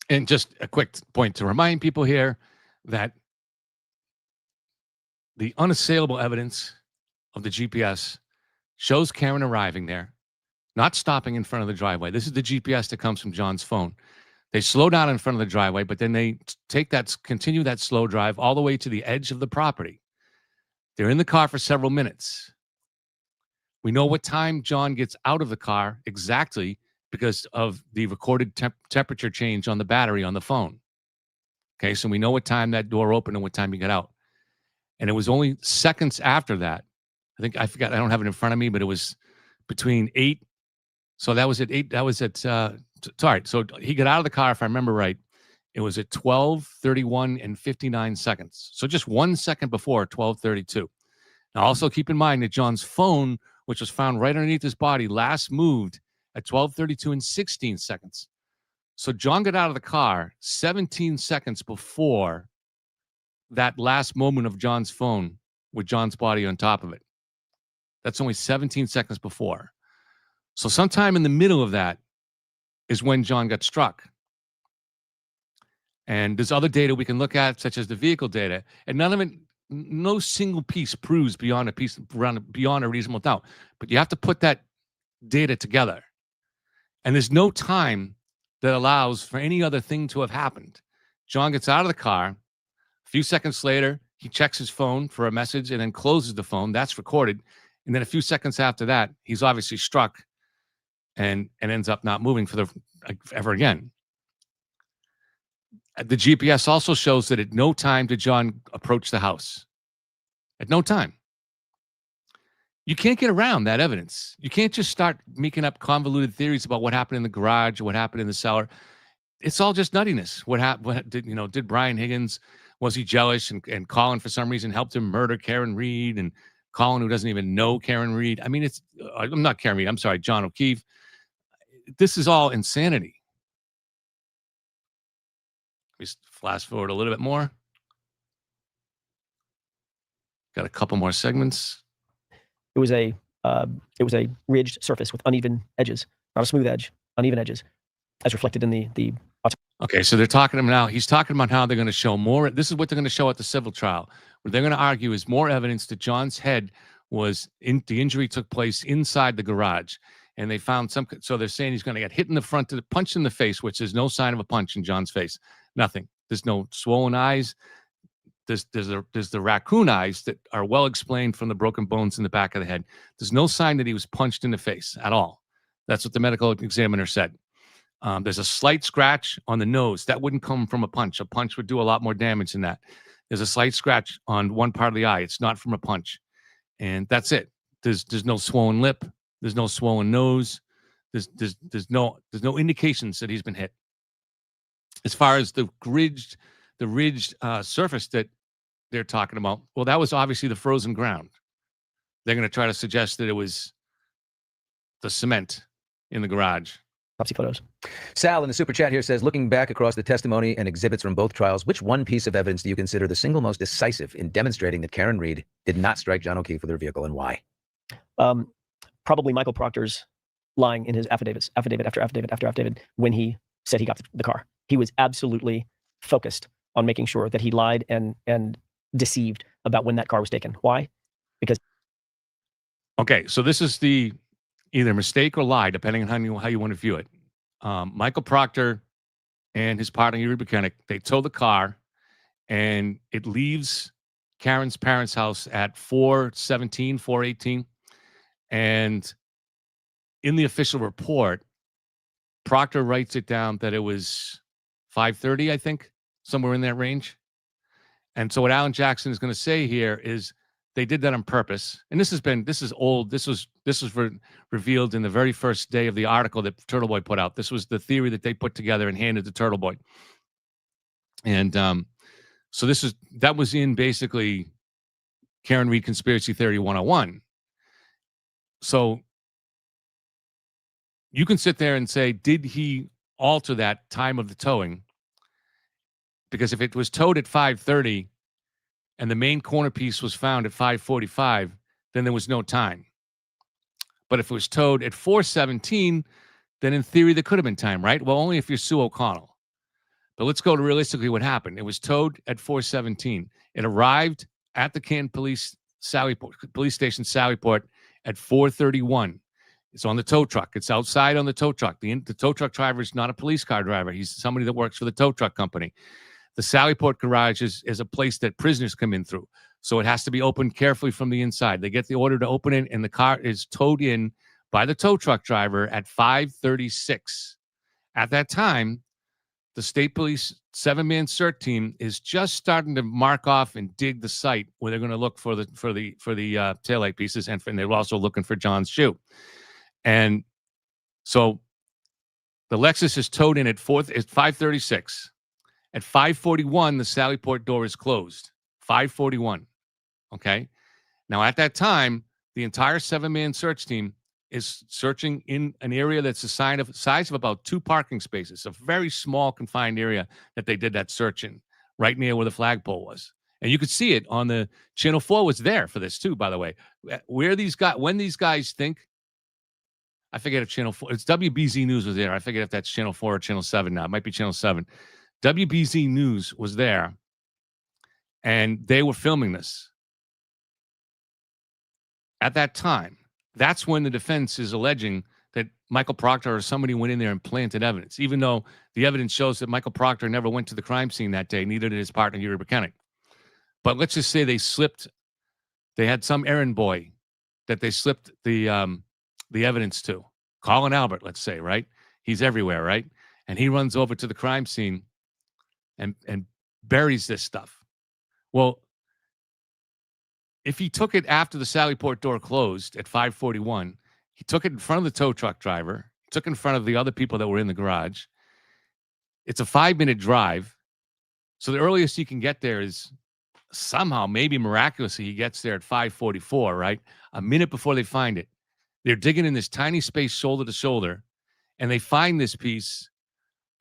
And just a quick point to remind people here that the unassailable evidence of the GPS shows Karen arriving there, not stopping in front of the driveway. This is the GPS that comes from John's phone. They slow down in front of the driveway, but then they continue that slow drive all the way to the edge of the property. They're in the car for several minutes. We know what time John gets out of the car exactly because of the recorded temperature change on the battery on the phone. Okay, so we know what time that door opened and what time he got out. And it was only seconds after that. I forgot, I don't have it in front of me, but it was between 8. So that was at 8. That was at, sorry. So he got out of the car, if I remember right. It was at 12:31 and 59 seconds. So just 1 second before 12:32. Now also keep in mind that John's phone, which was found right underneath his body, last moved at 12:32 and 16 seconds. So John got out of the car 17 seconds before that last moment of John's phone with John's body on top of it. That's only 17 seconds before. So sometime in the middle of that is when John got struck. And there's other data we can look at, such as the vehicle data, and none of it, no single piece proves beyond a reasonable doubt. But you have to put that data together. And there's no time that allows for any other thing to have happened. John gets out of the car. A few seconds later, he checks his phone for a message and then closes the phone. That's recorded. And then a few seconds after that, he's obviously struck and ends up not moving ever again. The GPS also shows that at no time did John approach the house. At no time. You can't get around that evidence. You can't just start making up convoluted theories about what happened in the garage or what happened in the cellar. It's all just nuttiness. Did Brian Higgins, was he jealous and Colin for some reason helped him murder Karen Reed, and Colin, who doesn't even know Karen Reed? I mean, I'm not Karen Reed. I'm sorry, John O'Keefe. This is all insanity. Just flash forward a little bit more. Got a couple more segments. It was a ridged surface with uneven edges, not a smooth edge, uneven edges, as reflected in the. Okay, so they're talking to him now. He's talking about how they're going to show more. This is what they're going to show at the civil trial. What they're going to argue is more evidence that John's head the injury took place inside the garage. And they found so they're saying he's going to get hit in the front, punched in the face, which there's no sign of a punch in John's face. Nothing. There's no swollen eyes. There's the raccoon eyes that are well explained from the broken bones in the back of the head. There's no sign that he was punched in the face at all. That's what the medical examiner said. There's a slight scratch on the nose. That wouldn't come from a punch. A punch would do a lot more damage than that. There's a slight scratch on one part of the eye. It's not from a punch. And that's it. There's no swollen lip. There's no swollen nose. There's no indications that he's been hit. As far as the ridged surface that they're talking about, well, that was obviously the frozen ground. They're going to try to suggest that it was the cement in the garage. Autopsy photos. Sal in the super chat here says, looking back across the testimony and exhibits from both trials, which one piece of evidence do you consider the single most decisive in demonstrating that Karen Reed did not strike John O'Keefe with her vehicle, and why? Probably Michael Proctor's lying in his affidavit after affidavit when he said he got the car. He was absolutely focused on making sure that he lied and deceived about when that car was taken. Why? Because. Okay, so this is the either mistake or lie, depending on how you want to view it. Michael Proctor and his partner, Yuri Buchanan, they tow the car, and it leaves Karen's parents' house at 4:17, 4:18. And in the official report, Proctor writes it down that it was 5:30, I think, somewhere in that range. And so what Alan Jackson is going to say here is they did that on purpose. And this is old. This was revealed in the very first day of the article that Turtle Boy put out. This was the theory that they put together and handed to Turtle Boy. And so that was in basically Karen Reed Conspiracy Theory 101. So you can sit there and say, did he alter that time of the towing? Because if it was towed at 5:30 and the main corner piece was found at 5:45, then there was no time. But if it was towed at 4:17, then in theory there could have been time, right? Well, only if you're Sue O'Connell. But let's go to realistically what happened. It was towed at 4:17. It arrived at the Canton Police Station Sallyport at 4:31. It's on the tow truck. It's outside on the tow truck. The tow truck driver is not a police car driver. He's somebody that works for the tow truck company. The Sallyport garage is a place that prisoners come in through. So it has to be opened carefully from the inside. They get the order to open it, and the car is towed in by the tow truck driver at 5:36. At that time, the state police 7-man CERT team is just starting to mark off and dig the site where they're going to look for the taillight pieces, and they're also looking for John's shoe. And so the Lexus is towed in at 5:36. At 5:41, the Sallyport door is closed. 5:41. Okay. Now, at that time, the entire 7-man search team is searching in an area that's the size of about 2 parking spaces, a very small confined area that they did that search in, right near where the flagpole was. And you could see it on the Channel 4 was there for this too, by the way. When these guys think, I forget if Channel 4, it's WBZ News was there. I forget if that's Channel 4 or Channel 7 now. It might be Channel 7. WBZ News was there, and they were filming this. At that time, that's when the defense is alleging that Michael Proctor or somebody went in there and planted evidence, even though the evidence shows that Michael Proctor never went to the crime scene that day, neither did his partner, Yuri Buchanan. But let's just say they had some errand boy that they slipped the evidence to. Colin Albert, let's say, right? He's everywhere, right? And he runs over to the crime scene and buries this stuff. Well, if he took it after the Sallyport door closed at 5:41, he took it in front of the tow truck driver, took it in front of the other people that were in the garage. It's a 5-minute drive. So the earliest he can get there is somehow, maybe miraculously, he gets there at 5:44, right? A minute before they find it. They're digging in this tiny space shoulder to shoulder, and they find this piece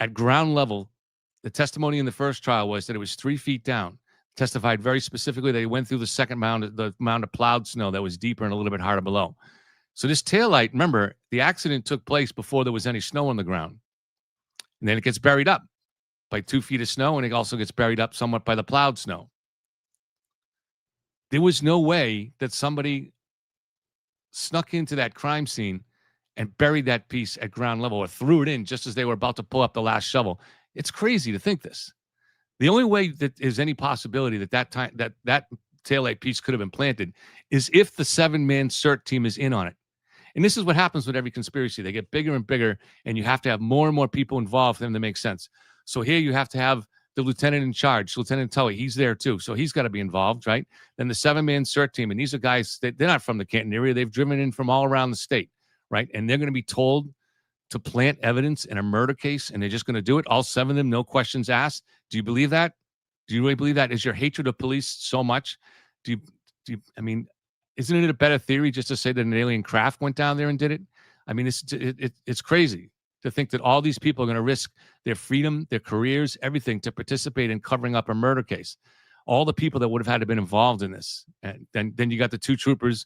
at ground level. The testimony in the first trial was that it was 3 feet down. Testified very specifically that he went through the second mound, the mound of plowed snow that was deeper and a little bit harder below. So this taillight, remember, the accident took place before there was any snow on the ground. And then it gets buried up by 2 feet of snow, and it also gets buried up somewhat by the plowed snow. There was no way that somebody snuck into that crime scene and buried that piece at ground level or threw it in just as they were about to pull up the last shovel. It's crazy to think this. The only way that is any possibility that taillight piece could have been planted is if the 7-man CERT team is in on it. And this is what happens with every conspiracy. They get bigger and bigger, and you have to have more and more people involved for them to make sense. So here you have to have the lieutenant in charge, Lieutenant Tully. He's there too. So he's got to be involved, right? Then the 7-man CERT team. And these are guys that they're not from the Canton area. They've driven in from all around the state, right? And they're going to be told to plant evidence in a murder case, and they're just going to do it. All 7 of them, no questions asked. Do you believe that? Do you really believe that? Is your hatred of police so much? I mean, isn't it a better theory just to say that an alien craft went down there and did it? I mean, it's crazy to think that all these people are going to risk their freedom, their careers, everything to participate in covering up a murder case. All the people that would have had to been involved in this. And then you got the 2 troopers,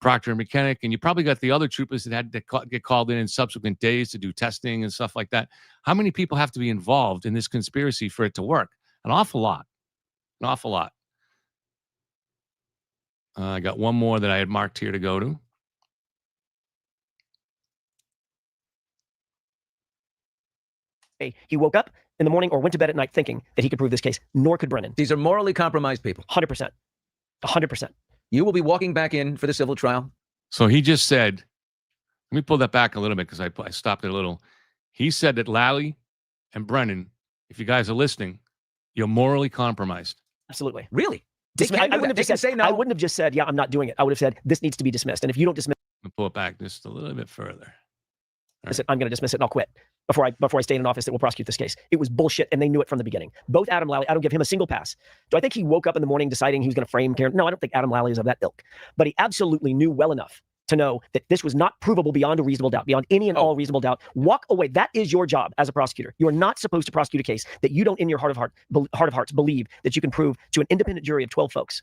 Proctor and McKennick, and you probably got the other troopers that had to get called in subsequent days to do testing and stuff like that. How many people have to be involved in this conspiracy for it to work? An awful lot. An awful lot. I got one more that I had marked here to go to. He woke up in the morning or went to bed at night thinking that he could prove this case, nor could Brennan. These are morally compromised people. 100%. 100%. You will be walking back in for the civil trial. So he just said, let me pull that back a little bit because I stopped it a little. He said that Lally and Brennan, if you guys are listening, you're morally compromised. Absolutely. Really? They can't do that. They can say no. I wouldn't have just said, yeah, I'm not doing it. I would have said, this needs to be dismissed. And if you don't dismiss Let me pull it back just a little bit further. it, I'm going to dismiss it and I'll quit before I stay in an office that will prosecute this case. It was bullshit and they knew it from the beginning. Both Adam Lally, I don't give him a single pass. Do I think he woke up in the morning deciding he was going to frame Karen? No, I don't think Adam Lally is of that ilk. But he absolutely knew well enough to know that this was not provable beyond a reasonable doubt, beyond any and all reasonable doubt. Walk away. That is your job as a prosecutor. You are not supposed to prosecute a case that you don't, in your heart of hearts, believe that you can prove to an independent jury of 12 folks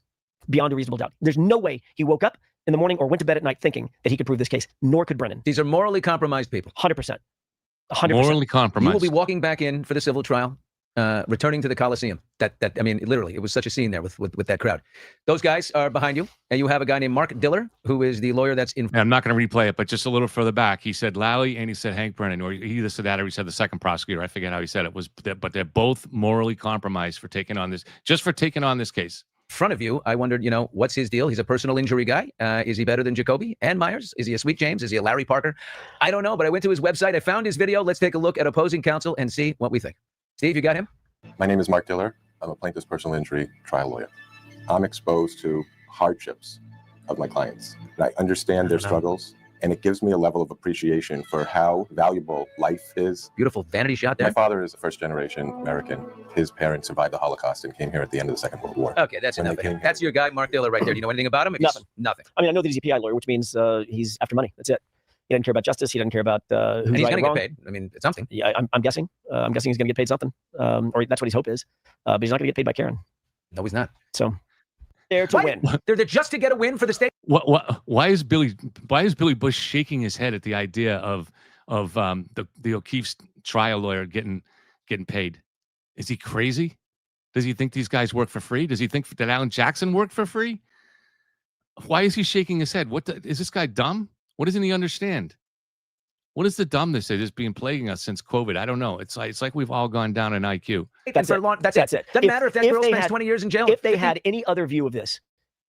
beyond a reasonable doubt. There's no way he woke up in the morning or went to bed at night thinking that he could prove this case, nor could Brennan. These are morally compromised people. 100%. 100%. Morally compromised. You will be walking back in for the civil trial, returning to the Coliseum. I mean, literally, it was such a scene there with that crowd. Those guys are behind you, and you have a guy named Mark Diller, who is the lawyer that's in. I'm not going to replay it, but just a little further back, he said Lally and he said Hank Brennan, or he either said that or he said the second prosecutor. I forget how he said it. But they're both morally compromised for taking on this case. Front of you, I wondered, what's his deal? He's a personal injury guy. Is he better than Jacoby and Myers? Is he a Sweet James? Is he a Larry Parker? I don't know, but I went to his website. I found his video. Let's take a look at opposing counsel and see what we think. Steve, you got him? My name is Mark Diller. I'm a plaintiff's personal injury trial lawyer. I'm exposed to hardships of my clients. And I understand their struggles, and it gives me a level of appreciation for how valuable life is. Beautiful vanity shot there. My father is a first-generation American. His parents survived the Holocaust and came here at the end of the Second World War. Okay, that's enough. That's your guy, Mark Diller, right there. Do you know anything about him? Nothing. Nothing. I mean, I know that he's a PI lawyer, which means he's after money. That's it. He doesn't care about justice. He doesn't care about who's And he's right going or to wrong. get paid. I mean, it's something. Yeah, I'm guessing. I'm guessing he's going to get paid something, or that's what his hope is. But he's not going to get paid by Karen. No, he's not. So, there to win. They're there just to get a win for the state. Why is Billy Bush shaking his head at the idea of the O'Keefe's trial lawyer getting paid? Is he crazy? Does he think these guys work for free? Does he think that Alan Jackson worked for free? Why is he shaking his head? Is this guy dumb? What doesn't he understand? What is the dumbness that has been plaguing us since COVID? I don't know. It's like we've all gone down in IQ. That's it. That's it. Doesn't matter if that girl spends 20 years in jail. If they had any other view of this,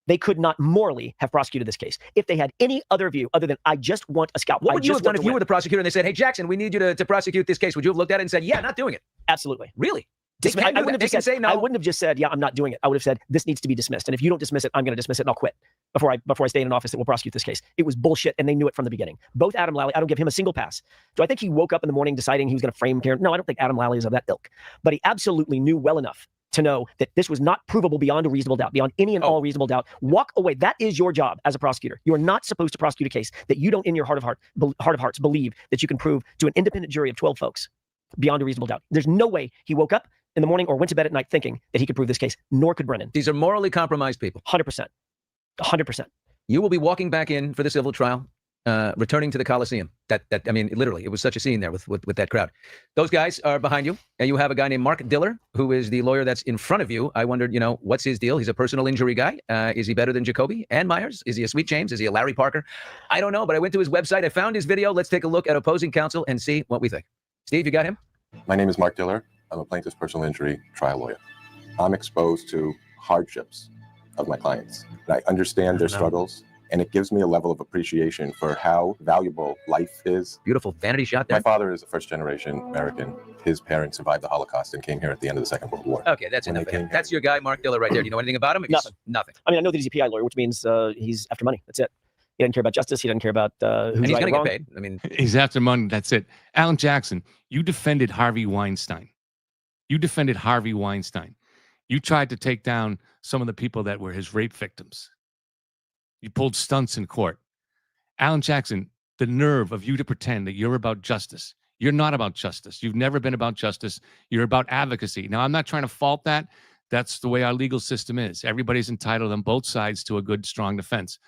they could not morally have prosecuted this case. If they had any other view other than I just want a scalp. What would you have done if you were the prosecutor and they said, hey, Jackson, we need you to prosecute this case? Would you have looked at it and said, yeah, not doing it? Absolutely. Really? I wouldn't have just said, yeah, I'm not doing it. I would have said, this needs to be dismissed. And if you don't dismiss it, I'm going to dismiss it and I'll quit before I stay in an office that will prosecute this case. It was bullshit and they knew it from the beginning. Both Adam Lally, I don't give him a single pass. Do I think he woke up in the morning deciding he was going to frame Karen? No, I don't think Adam Lally is of that ilk. But he absolutely knew well enough to know that this was not provable beyond a reasonable doubt, beyond any and all reasonable doubt. Walk away. That is your job as a prosecutor. You are not supposed to prosecute a case that you don't, in your heart of hearts, believe that you can prove to an independent jury of 12 folks beyond a reasonable doubt. There's no way he woke up in the morning or went to bed at night thinking that he could prove this case, nor could Brennan. These are morally compromised people. 100%. 100%. You will be walking back in for the civil trial, returning to the Coliseum. I mean, literally, it was such a scene there with that crowd. Those guys are behind you, and you have a guy named Mark Diller, who is the lawyer that's in front of you. I wondered, what's his deal? He's a personal injury guy. Is he better than Jacoby and Myers? Is he a Sweet James? Is he a Larry Parker? I don't know, but I went to his website. I found his video. Let's take a look at opposing counsel and see what we think. Steve, you got him? My name is Mark Diller. I'm a plaintiff's personal injury trial lawyer. I'm exposed to hardships of my clients. And I understand their struggles, and it gives me a level of appreciation for how valuable life is. Beautiful vanity shot there. My father is a first-generation American. His parents survived the Holocaust and came here at the end of the Second World War. Okay, that's enough. That's your guy, Mark Diller, right there. Do you know anything about him? Nothing. I mean, I know that he's a PI lawyer, which means he's after money. That's it. He doesn't care about justice. He doesn't care about who's and he's right going or to wrong. get paid. I mean, he's after money. That's it. Alan Jackson, you defended Harvey Weinstein. You tried to take down some of the people that were his rape victims. You pulled stunts in court. Alan Jackson, the nerve of you to pretend that you're about justice. You're not about justice. You've never been about justice. You're about advocacy. Now, I'm not trying to fault that. That's the way our legal system is. Everybody's entitled on both sides to a good, strong defense.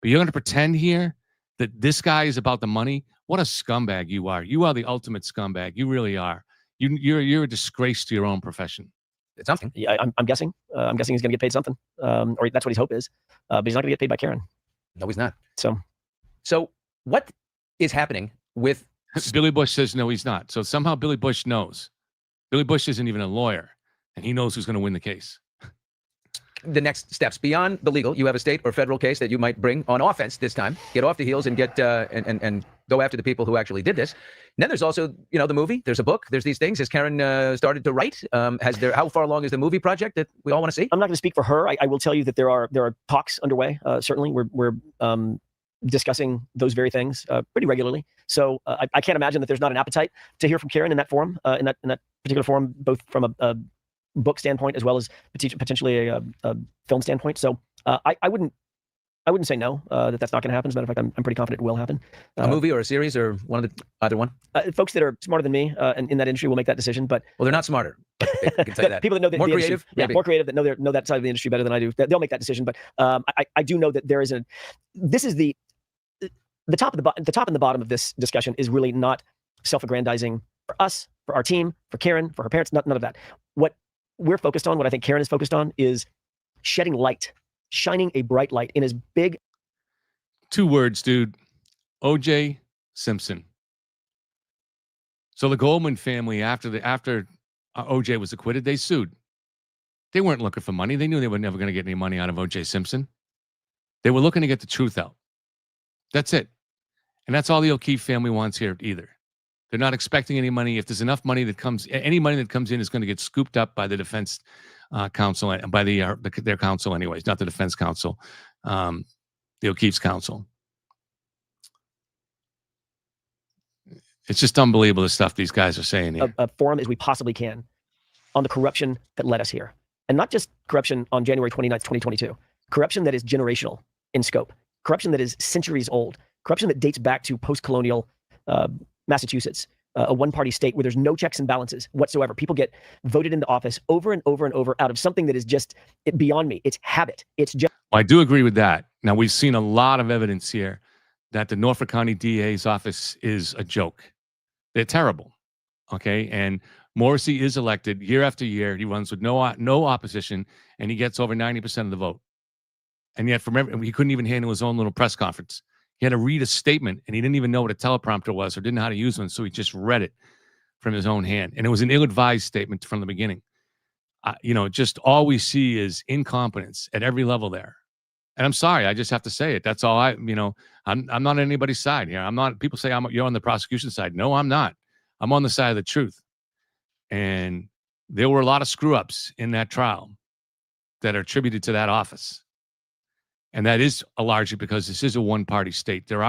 But you're going to pretend here that this guy is about the money? What a scumbag you are. You are the ultimate scumbag. You really are. You're a disgrace to your own profession. It's something. Yeah, I'm guessing. I'm guessing he's going to get paid something, or that's what his hope is. But he's not going to get paid by Karen. No, he's not. So what is happening with Billy Bush says no, he's not. So somehow Billy Bush knows. Billy Bush isn't even a lawyer, and he knows who's going to win the case. The next steps beyond the legal, you have a state or federal case that you might bring on offense this time, get off the heels and get and go after the people who actually did this. And then there's also, you know, the movie. There's a book. There's these things. Has Karen started to write? How far along is the movie project that we all want to see? I'm not going to speak for her. I will tell you that there are talks underway. Certainly, we're discussing those very things pretty regularly. So I can't imagine that there's not an appetite to hear from Karen in that forum, in that particular forum, both from a book standpoint as well as potentially a film standpoint. So I wouldn't say no, that's not going to happen. As a matter of fact, I'm pretty confident it will happen. A movie or a series or either one? Folks that are smarter than me and in that industry will make that decision. But they're not smarter. I can tell you that. People that know more creative, more creative, that know that side of the industry better than I do. They'll make that decision. But I do know that there is this is the top and the bottom of this discussion is really not self-aggrandizing for us, for our team, for Karen, for her parents. None of that. What we're focused on, what I think Karen is focused on, is shedding light, shining a bright light in as big. 2 words, dude. O.J. Simpson. So the Goldman family, after O.J. was acquitted, they sued. They weren't looking for money. They knew they were never going to get any money out of O.J. Simpson. They were looking to get the truth out. That's it. And that's all the O'Keefe family wants here either. They're not expecting any money. If there's enough money that comes, any money that comes in is going to get scooped up by the defense counsel, by their counsel anyways, not the defense counsel, the O'Keefe's counsel. It's just unbelievable the stuff these guys are saying here. A forum as we possibly can on the corruption that led us here. And not just corruption on January 29th, 2022. Corruption that is generational in scope. Corruption that is centuries old. Corruption that dates back to post-colonial Massachusetts, a one-party state where there's no checks and balances whatsoever. People get voted into office over and over and over out of something that is just beyond me. It's habit. It's just. Well, I do agree with that. Now, we've seen a lot of evidence here that the Norfolk County DA's office is a joke. They're terrible. Okay. And Morrissey is elected year after year. He runs with no opposition, and he gets over 90% of the vote. And yet, he couldn't even handle his own little press conference. He had to read a statement, and he didn't even know what a teleprompter was or didn't know how to use one, so he just read it from his own hand. And it was an ill-advised statement from the beginning. Just all we see is incompetence at every level there. And I'm sorry, I just have to say it. That's all I'm not on anybody's side here. I'm not. People say you're on the prosecution side. No, I'm not. I'm on the side of the truth. And there were a lot of screw-ups in that trial that are attributed to that office. And that is largely because this is a one-party state. There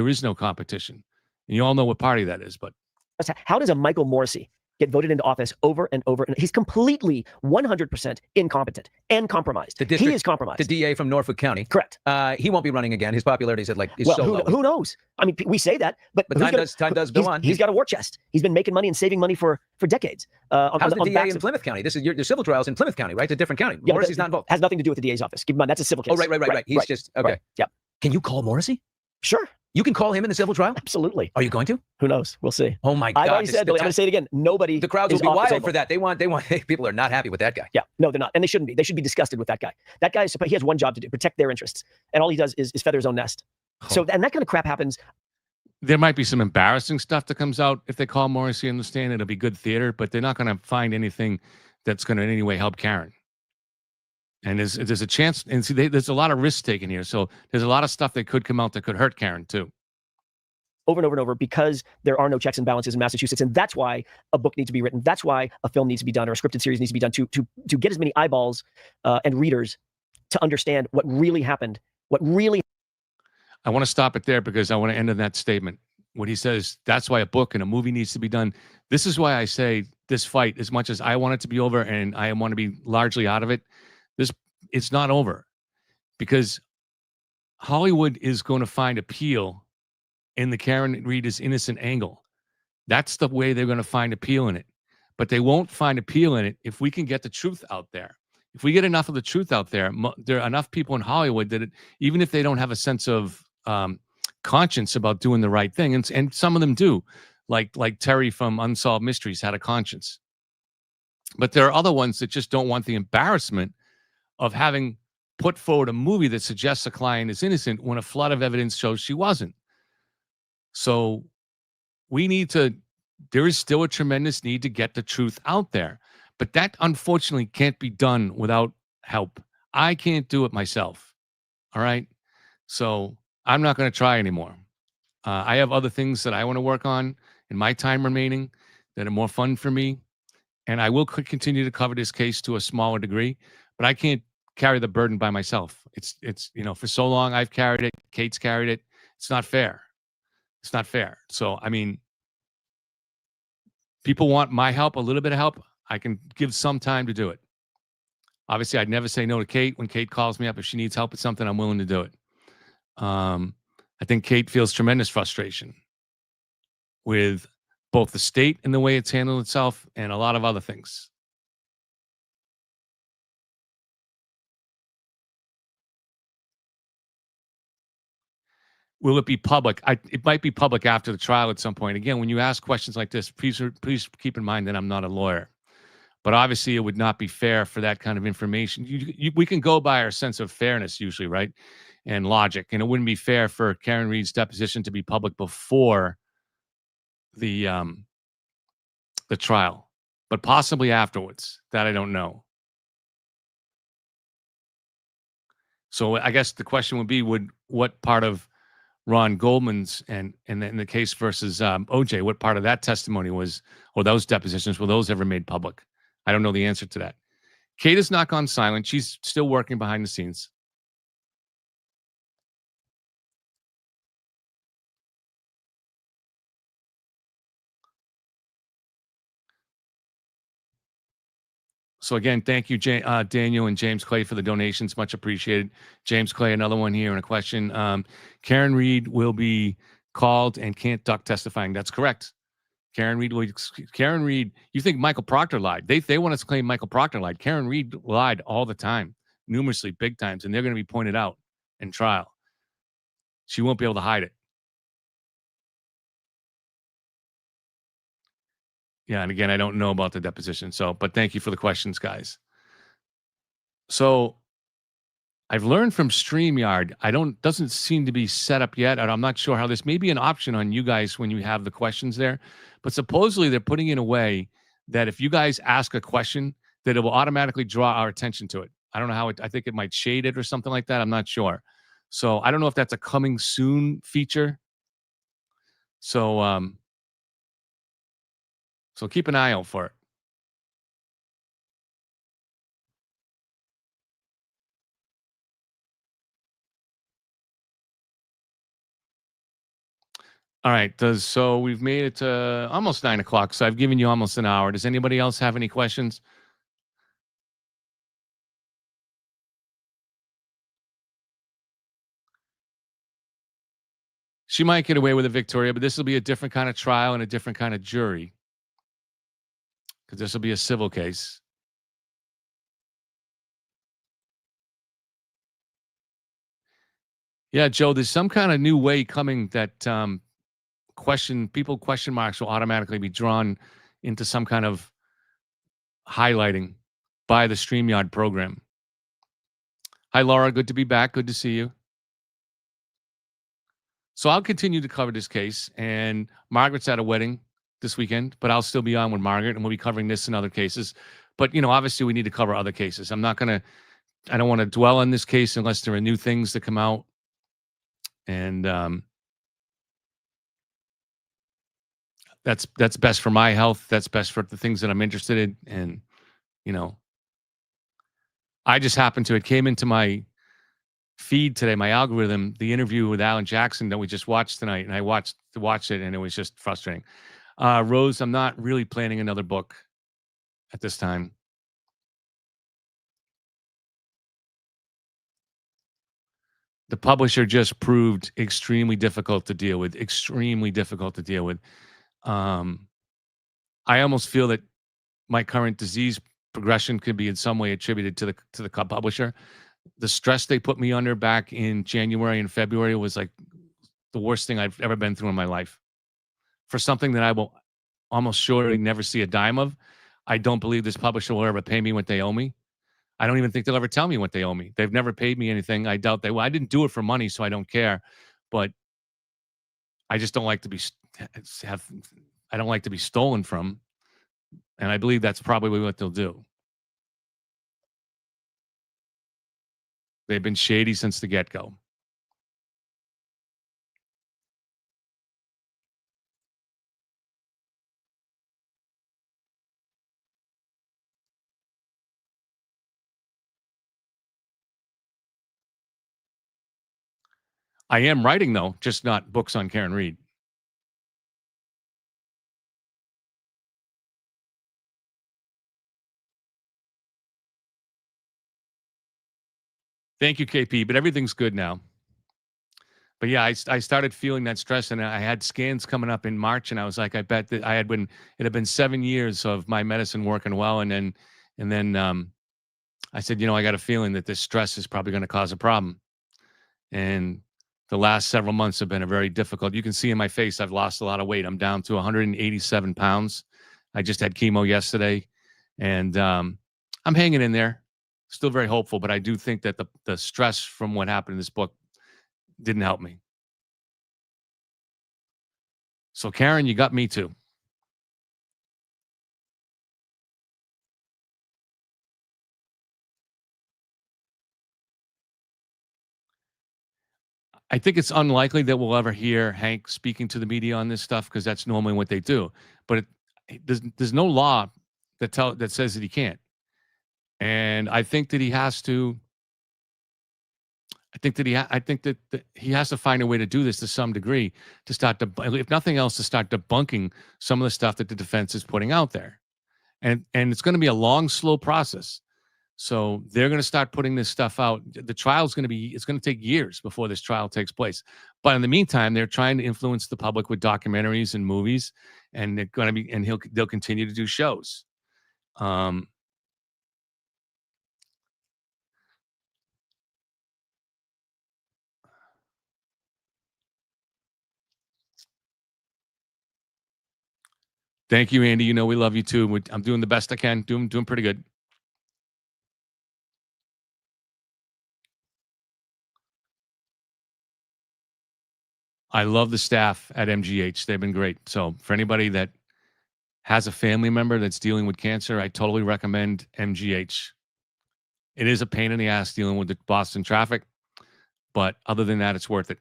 is no competition. And you all know what party that is. But how does a Michael Morrissey get voted into office over and over? And he's completely 100% incompetent and compromised. He is compromised. The DA from Norfolk County. Correct. He won't be running again. His popularity is so low. Who knows? I mean, we say that, but time does go on. He's got a war chest. He's been making money and saving money for decades. How's the DA in Plymouth County? This is your civil trials in Plymouth County, right? It's a different county. Yeah, Morrissey's not involved. Has nothing to do with the DA's office. Keep in mind, that's a civil case. Oh, right. He's just okay. Right. Yeah. Can you call Morrissey? Sure. You can call him in the civil trial? Absolutely. Are you going to? Who knows? We'll see. Oh my God! I've already said, Billy, I'm going to say it again. Nobody. The crowds will be wild for that. They want. People are not happy with that guy. Yeah. No, they're not, and they shouldn't be. They should be disgusted with that guy. That guy he has one job to do: protect their interests, and all he does is feather his own nest. So, and that kind of crap happens. There might be some embarrassing stuff that comes out if they call Morrissey on the stand. It'll be good theater, but they're not going to find anything that's going to in any way help Karen. And there's a chance, and see, there's a lot of risk taken here. So there's a lot of stuff that could come out that could hurt Karen too. Over and over and over, because there are no checks and balances in Massachusetts, and that's why a book needs to be written. That's why a film needs to be done, or a scripted series needs to be done to get as many eyeballs and readers to understand what really happened. I want to stop it there because I want to end on that statement. When he says that's why a book and a movie needs to be done. This is why I say this fight, as much as I want it to be over and I want to be largely out of it, it's not over, because Hollywood is going to find appeal in the Karen Reed is innocent angle. That's the way they're going to find appeal in it. But they won't find appeal in it if we can get the truth out there. If we get enough of the truth out there, there are enough people in Hollywood that even if they don't have a sense of conscience about doing the right thing, and some of them do, like Terry from Unsolved Mysteries had a conscience. But there are other ones that just don't want the embarrassment of having put forward a movie that suggests a client is innocent when a flood of evidence shows she wasn't. So there is still a tremendous need to get the truth out there. But that unfortunately can't be done without help. I can't do it myself. All right. So I'm not going to try anymore. I have other things that I want to work on in my time remaining that are more fun for me. And I will continue to cover this case to a smaller degree, but I can't carry the burden by myself. It's for so long I've carried it. Kate's carried it. It's not fair. It's not fair. So, I mean, people want my help, a little bit of help. I can give some time to do it. Obviously, I'd never say no to Kate. When Kate calls me up, if she needs help with something, I'm willing to do it. I think Kate feels tremendous frustration with both the state and the way it's handled itself and a lot of other things. Will it be public? It might be public after the trial at some point. Again, when you ask questions like this, please keep in mind that I'm not a lawyer. But obviously, it would not be fair for that kind of information. We can go by our sense of fairness usually, right? And logic. And it wouldn't be fair for Karen Reed's deposition to be public before the trial, but possibly afterwards. That I don't know. So I guess the question would be, what part of Ron Goldman's and in the case versus OJ, what part of that testimony was, or those depositions, were those ever made public? I don't know the answer to that. Kate has not gone silent. She's still working behind the scenes. So again, thank you, Daniel and James Clay, for the donations. Much appreciated. James Clay, another one here and a question. Karen Reed will be called and can't duck testifying. That's correct. Karen Reed, you think Michael Proctor lied. They want us to claim Michael Proctor lied. Karen Reed lied all the time, numerously, big times, and they're going to be pointed out in trial. She won't be able to hide it. Yeah, and again, I don't know about the deposition. But thank you for the questions, guys. So I've learned from StreamYard, doesn't seem to be set up yet, and I'm not sure how this may be an option on you guys when you have the questions there. But supposedly they're putting in a way that if you guys ask a question, that it will automatically draw our attention to it. I don't know how I think it might shade it or something like that. I'm not sure. So I don't know if that's a coming soon feature. So keep an eye out for it. All right. So we've made it to almost 9 o'clock. So I've given you almost an hour. Does anybody else have any questions? She might get away with it, Victoria, but this will be a different kind of trial and a different kind of jury, because this will be a civil case. Yeah, Joe, there's some kind of new way coming that question marks will automatically be drawn into some kind of highlighting by the StreamYard program. Hi, Laura. Good to be back. Good to see you. So I'll continue to cover this case, and Margaret's at a wedding this weekend, but I'll still be on with Margaret, and we'll be covering this and other cases. But, obviously we need to cover other cases. I don't want to dwell on this case unless there are new things that come out. And that's best for my health. That's best for the things that I'm interested in. And, I just happened to, it came into my feed today, my algorithm, the interview with Alan Jackson that we just watched tonight. And I watched it, and it was just frustrating. Rose, I'm not really planning another book at this time. The publisher just proved extremely difficult to deal with. I almost feel that my current disease progression could be in some way attributed to the publisher. The stress they put me under back in January and February was like the worst thing I've ever been through in my life. For something that I will almost surely never see a dime of. I don't believe this publisher will ever pay me what they owe me. I don't even think they'll ever tell me what they owe me. They've never paid me anything. I doubt they will. I didn't do it for money, so I don't care. But I just don't like to be I don't like to be stolen from, and I believe that's probably what they'll do. They've been shady since the get-go. I am writing, though, just not books on Karen Reed. Thank you, KP, but everything's good now. But yeah, I started feeling that stress, and I had scans coming up in March, and I was like, I bet that it had been 7 years of my medicine working well, and then I said, I got a feeling that this stress is probably going to cause a problem. And the last several months have been a very difficult. You can see in my face, I've lost a lot of weight. I'm down to 187 pounds. I just had chemo yesterday, and I'm hanging in there. Still very hopeful, but I do think that the stress from what happened in this book didn't help me. So, Karen, you got me too. I think it's unlikely that we'll ever hear Hank speaking to the media on this stuff because that's normally what they do. But there's no law that says that he can't, and I think that he has to. I think that he has to find a way to do this to some degree to start if nothing else, to start debunking some of the stuff that the defense is putting out there, and it's going to be a long, slow process. So they're going to start putting this stuff out. The trial's going to it's going to take years before this trial takes place. But in the meantime, they're trying to influence the public with documentaries and movies, and they're going to be, and they'll continue to do shows. Thank you, Andy. We love you too. I'm doing the best I can. Doing pretty good. I love the staff at MGH. They've been great. So for anybody that has a family member that's dealing with cancer, I totally recommend MGH. It is a pain in the ass dealing with the Boston traffic, but other than that, it's worth it.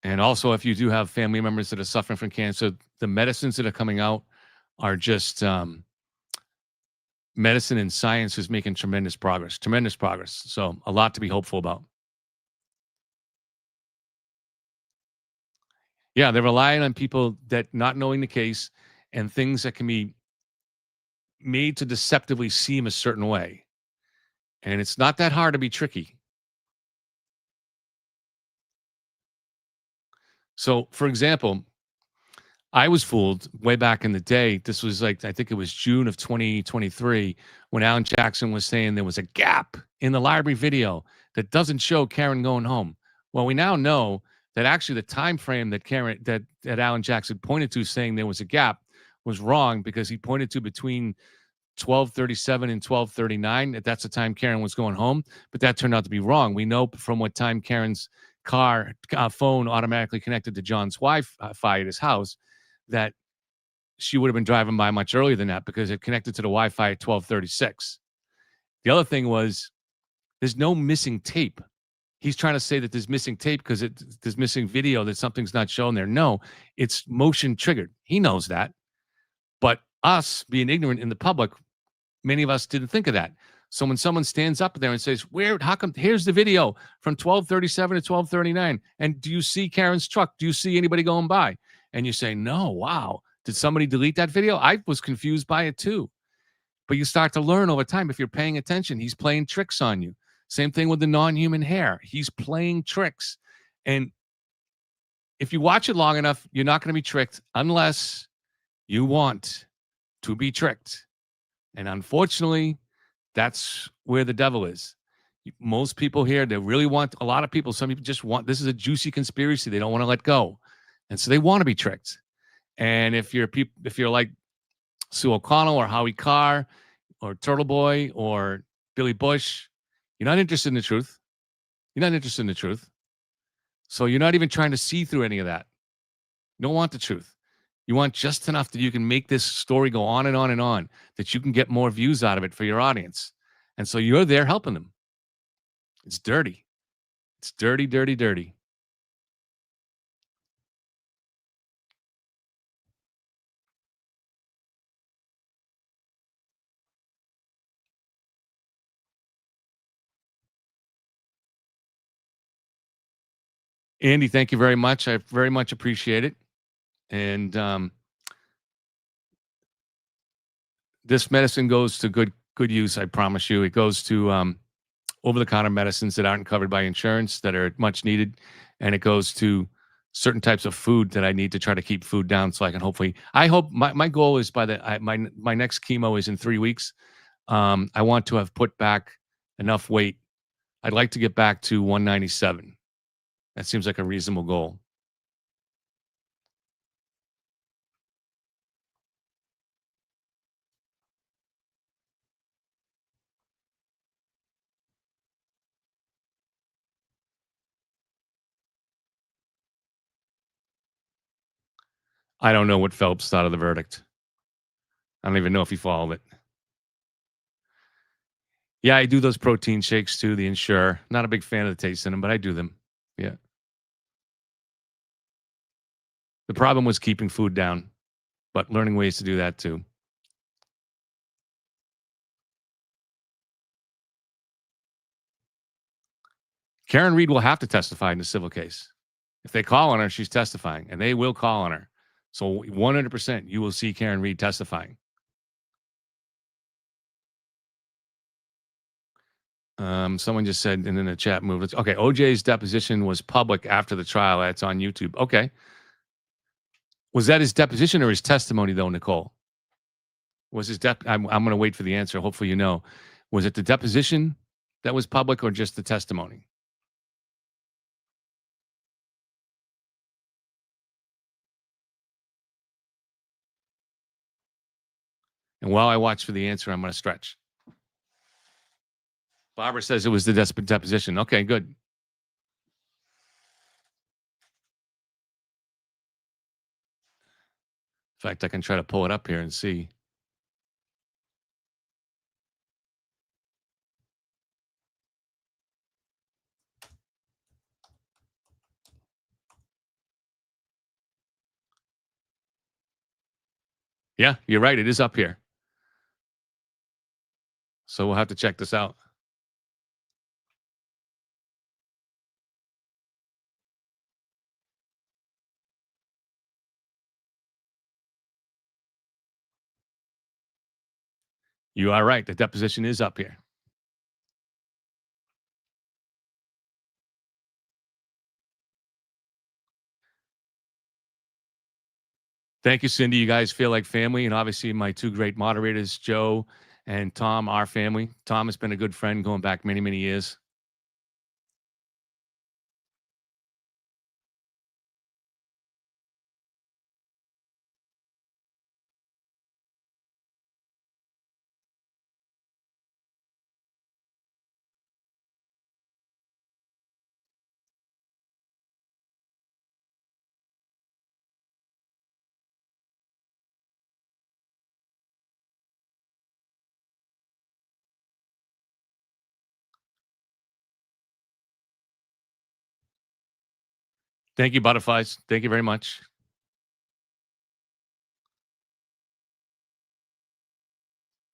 And also, if you do have family members that are suffering from cancer, the medicines that are coming out are just medicine and science is making tremendous progress. So a lot to be hopeful about. Yeah, they're relying on people that not knowing the case and things that can be made to deceptively seem a certain way. And it's not that hard to be tricky. So, for example, I was fooled way back in the day. This was I think it was June of 2023 when Alan Jackson was saying there was a gap in the library video that doesn't show Karen going home. Well, we now know that actually the time frame that that Alan Jackson pointed to saying there was a gap was wrong because he pointed to between 12:37 and 12:39. That's the time Karen was going home, but that turned out to be wrong. We know from what time Karen's phone automatically connected to John's Wi-Fi at his house that she would have been driving by much earlier than that because it connected to the Wi-Fi at 12:36. The other thing was there's no missing tape. He's trying to say that there's missing tape because there's missing video, that something's not shown there. No, it's motion triggered. He knows that. But us being ignorant in the public, many of us didn't think of that. So when someone stands up there and says, how come, here's the video from 12:37 to 12:39. And do you see Karen's truck? Do you see anybody going by? And you say, no, wow. Did somebody delete that video? I was confused by it too. But you start to learn over time. If you're paying attention, he's playing tricks on you. Same thing with the non-human hair. He's playing tricks. And if you watch it long enough, you're not going to be tricked unless you want to be tricked. And unfortunately, that's where the devil is. Most people here, they really want, a lot of people, some people just want, this is a juicy conspiracy. They don't want to let go. And so they want to be tricked. And if you're like Sue O'Connell or Howie Carr or Turtle Boy or Billy Bush. You're not interested in the truth. You're not interested in the truth. So you're not even trying to see through any of that. You don't want the truth. You want just enough that you can make this story go on and on and on, that you can get more views out of it for your audience. And so you're there helping them. It's dirty. It's dirty, dirty, dirty. Andy, thank you very much. I very much appreciate it. And this medicine goes to good use, I promise you. It goes to over-the-counter medicines that aren't covered by insurance that are much needed, and it goes to certain types of food that I need to try to keep food down so I can hopefully. I hope my goal is my next chemo is in 3 weeks. I want to have put back enough weight. I'd like to get back to 197. That seems like a reasonable goal. I don't know what Phelps thought of the verdict. I don't even know if he followed it. Yeah, I do those protein shakes too, the Ensure. Not a big fan of the taste in them, but I do them. Yeah. The problem was keeping food down, but learning ways to do that too. Karen Reed will have to testify in the civil case. If they call on her, she's testifying, and they will call on her. So 100% you will see Karen Reed testifying. Someone just said, and then the chat moved. Okay, OJ's deposition was public after the trial. That's on YouTube. Okay. Was that his deposition or his testimony, though, Nicole? Was his I'm going to wait for the answer. Hopefully you know. Was it the deposition that was public or just the testimony? And while I watch for the answer, I'm going to stretch. Barbara says it was the deposition. Okay, good. In fact, I can try to pull it up here and see. Yeah, you're right. It is up here. So we'll have to check this out. You are right. The deposition is up here. Thank you, Cindy. You guys feel like family. And obviously, my two great moderators, Joe and Tom, are family. Tom has been a good friend going back many, many years. Thank you, Butterflies. Thank you very much.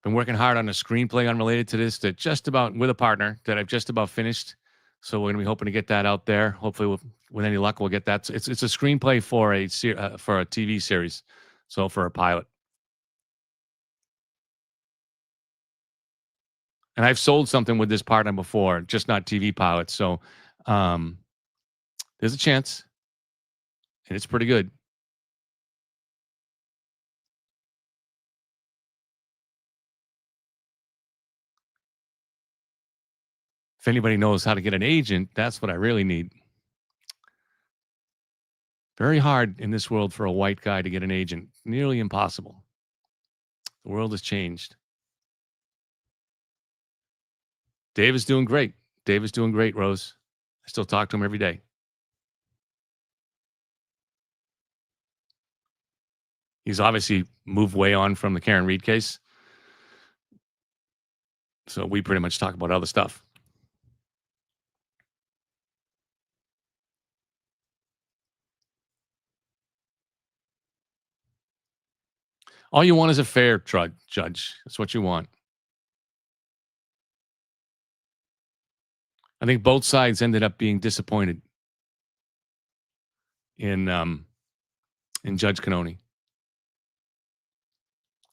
Been working hard on a screenplay unrelated to this that just about with a partner that I've just about finished. So we're gonna be hoping to get that out there. Hopefully, with any luck, we'll get that. It's a screenplay for a TV series, so for a pilot. And I've sold something with this partner before, just not TV pilots. So there's a chance, and it's pretty good. If anybody knows how to get an agent, that's what I really need. Very hard in this world for a white guy to get an agent. Nearly impossible. The world has changed. Dave is doing great. Dave is doing great, Rose. I still talk to him every day. He's obviously moved way on from the Karen Reed case. So we pretty much talk about other stuff. All you want is a fair judge. That's what you want. I think both sides ended up being disappointed in Judge Cannone.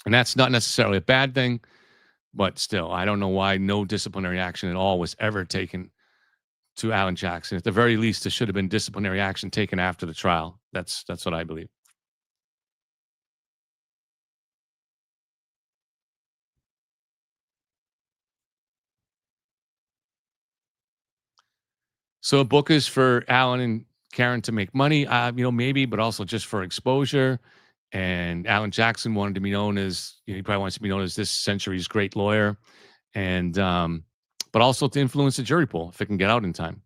And that's not necessarily a bad thing, but still, I don't know why no disciplinary action at all was ever taken to Alan Jackson. At the very least, there should have been disciplinary action taken after the trial. That's what I believe. So a book is for Alan and Karen to make money, maybe, but also just for exposure. And Alan Jackson wanted to be known as, he probably wants to be known as this century's great lawyer, and but also to influence the jury pool if it can get out in time.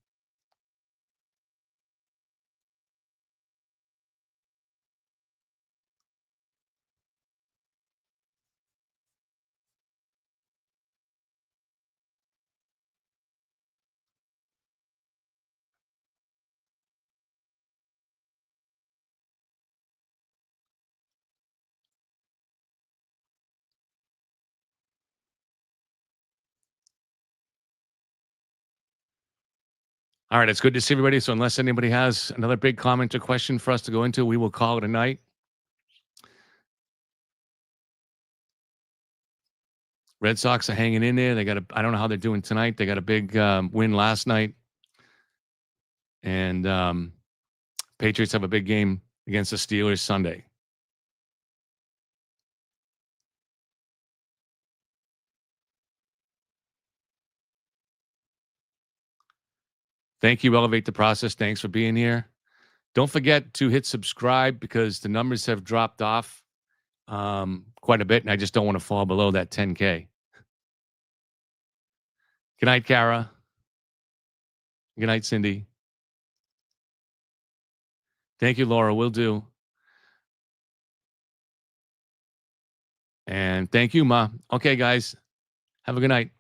All right, it's good to see everybody. So unless anybody has another big comment or question for us to go into, we will call it a night. Red Sox are hanging in there. I don't know how they're doing tonight. They got a big win last night. And Patriots have a big game against the Steelers Sunday. Thank you, Elevate the Process. Thanks for being here. Don't forget to hit subscribe because the numbers have dropped off quite a bit, and I just don't want to fall below that 10K. Good night, Kara. Good night, Cindy. Thank you, Laura. Will do. And thank you, Ma. Okay, guys. Have a good night.